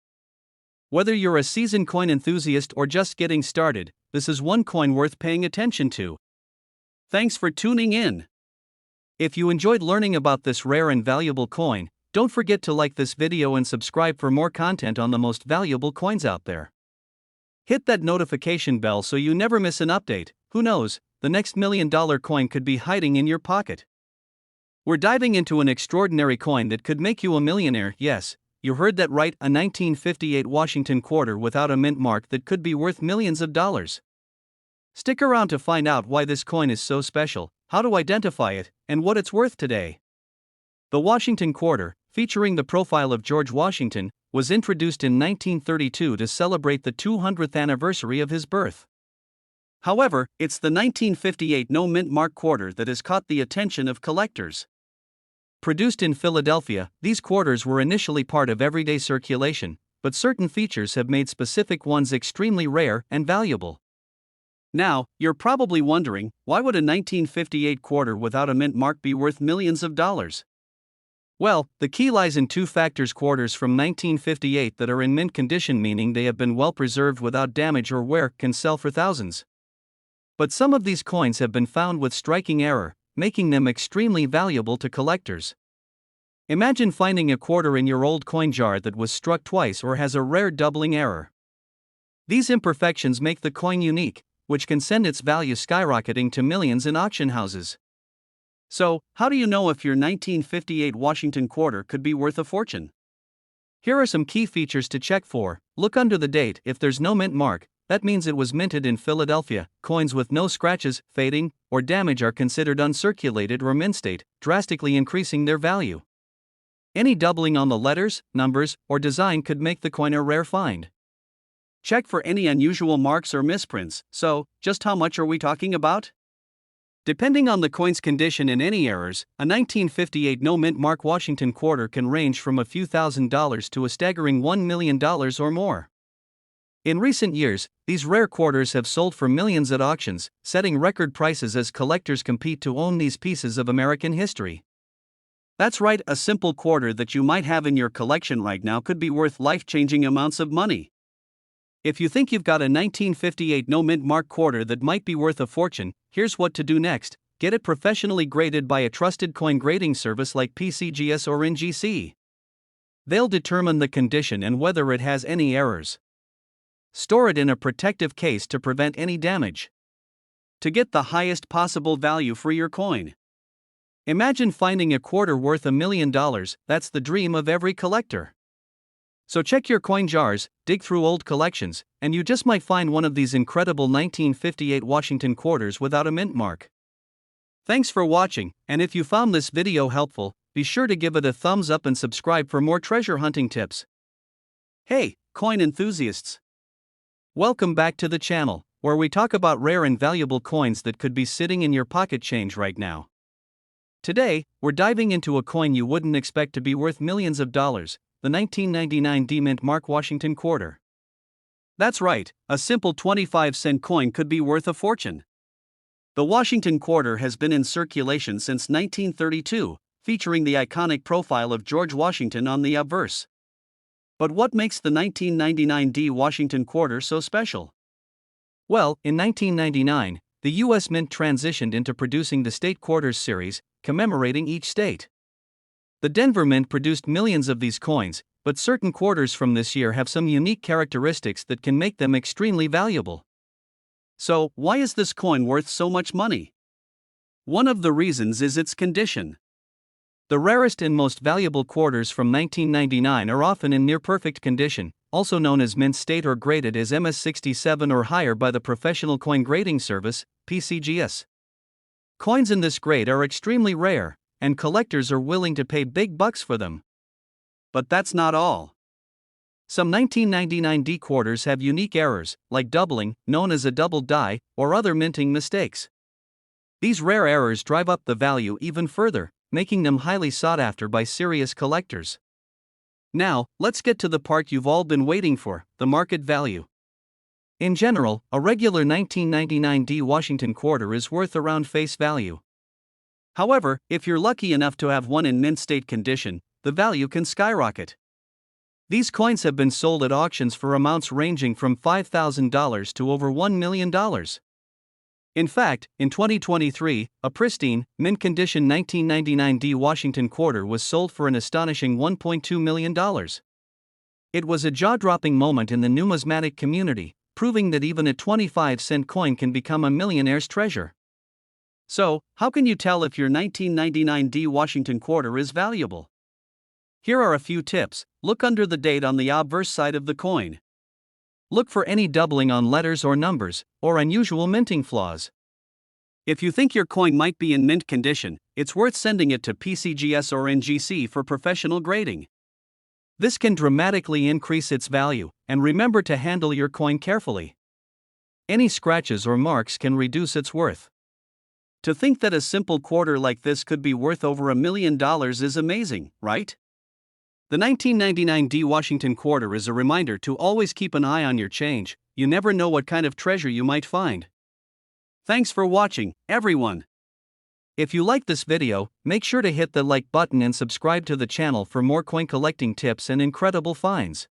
Whether you're a seasoned coin enthusiast or just getting started, this is one coin worth paying attention to. Thanks for tuning in. If you enjoyed learning about this rare and valuable coin, Don't forget to like this video and subscribe for more content on the most valuable coins out there. Hit that notification bell so you never miss an update. Who knows, the next $1 million coin could be hiding in your pocket. We're diving into an extraordinary coin that could make you a millionaire. Yes, you heard that right, a 1958 Washington quarter without a mint mark that could be worth millions of dollars. Stick around to find out why this coin is so special, how to identify it, and what it's worth today. The Washington quarter, featuring the profile of George Washington, was introduced in 1932 to celebrate the 200th anniversary of his birth. However, it's the 1958 no-mint mark quarter that has caught the attention of collectors. Produced in Philadelphia, these quarters were initially part of everyday circulation, but certain features have made specific ones extremely rare and valuable. Now, you're probably wondering, why would a 1958 quarter without a mint mark be worth millions of dollars? Well, the key lies in two factors: quarters from 1958 that are in mint condition, meaning they have been well preserved without damage or wear, can sell for thousands. But some of these coins have been found with striking error, making them extremely valuable to collectors. Imagine finding a quarter in your old coin jar that was struck twice or has a rare doubling error. These imperfections make the coin unique, which can send its value skyrocketing to millions in auction houses. So, how do you know if your 1958 Washington quarter could be worth a fortune? Here are some key features to check for. Look under the date. If there's no mint mark, that means it was minted in Philadelphia. Coins with no scratches, fading, or damage are considered uncirculated or mint state, drastically increasing their value. Any doubling on the letters, numbers, or design could make the coin a rare find. Check for any unusual marks or misprints. So, just how much are we talking about? Depending on the coin's condition and any errors, a 1958 no-mint mark Washington quarter can range from a few $1,000s to a staggering $1 million or more. In recent years, these rare quarters have sold for millions at auctions, setting record prices as collectors compete to own these pieces of American history. That's right, a simple quarter that you might have in your collection right now could be worth life-changing amounts of money. If you think you've got a 1958 no-mint mark quarter that might be worth a fortune, here's what to do next: get it professionally graded by a trusted coin grading service like PCGS or NGC. They'll determine the condition and whether it has any errors. Store it in a protective case to prevent any damage. To get the highest possible value for your coin. Imagine finding a quarter worth $1 million. That's the dream of every collector. So check your coin jars, dig through old collections, and you just might find one of these incredible 1958 Washington quarters without a mint mark. Thanks for watching, and if you found this video helpful, be sure to give it a thumbs up and subscribe for more treasure hunting tips. Hey, coin enthusiasts! Welcome back to the channel, where we talk about rare and valuable coins that could be sitting in your pocket change right now. Today, we're diving into a coin you wouldn't expect to be worth millions of dollars: the 1999 D-Mint Mark Washington quarter. That's right, a simple 25-cent coin could be worth a fortune. The Washington quarter has been in circulation since 1932, featuring the iconic profile of George Washington on the obverse. But what makes the 1999 D Washington quarter so special? Well, in 1999, the U.S. Mint transitioned into producing the State Quarters series, commemorating each state. The Denver Mint produced millions of these coins, but certain quarters from this year have some unique characteristics that can make them extremely valuable. So, why is this coin worth so much money? One of the reasons is its condition. The rarest and most valuable quarters from 1999 are often in near-perfect condition, also known as mint state or graded as MS67 or higher by the professional coin grading service, PCGS. Coins in this grade are extremely rare, and collectors are willing to pay big bucks for them. But that's not all. Some 1999 D quarters have unique errors, like doubling, known as a double die, or other minting mistakes. These rare errors drive up the value even further, making them highly sought after by serious collectors. Now, let's get to the part you've all been waiting for: the market value. In general, a regular 1999 D Washington quarter is worth around face value. However, if you're lucky enough to have one in mint state condition, the value can skyrocket. These coins have been sold at auctions for amounts ranging from $5,000 to over $1 million. In fact, in 2023, a pristine, mint-condition 1999 D Washington quarter was sold for an astonishing $1.2 million. It was a jaw-dropping moment in the numismatic community, proving that even a 25-cent coin can become a millionaire's treasure. So, how can you tell if your 1999 D Washington quarter is valuable? Here are a few tips. Look under the date on the obverse side of the coin. Look for any doubling on letters or numbers, or unusual minting flaws. If you think your coin might be in mint condition, it's worth sending it to PCGS or NGC for professional grading. This can dramatically increase its value, and remember to handle your coin carefully. Any scratches or marks can reduce its worth. To think that a simple quarter like this could be worth over $1 million is amazing, right? The 1999 D Washington quarter is a reminder to always keep an eye on your change. You never know what kind of treasure you might find. Thanks for watching, everyone. If you like this video, make sure to hit the like button and subscribe to the channel for more coin collecting tips and incredible finds.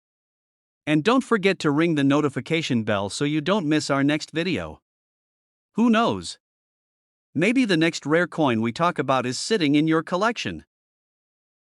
And don't forget to ring the notification bell so you don't miss our next video. Who knows? Maybe the next rare coin we talk about is sitting in your collection.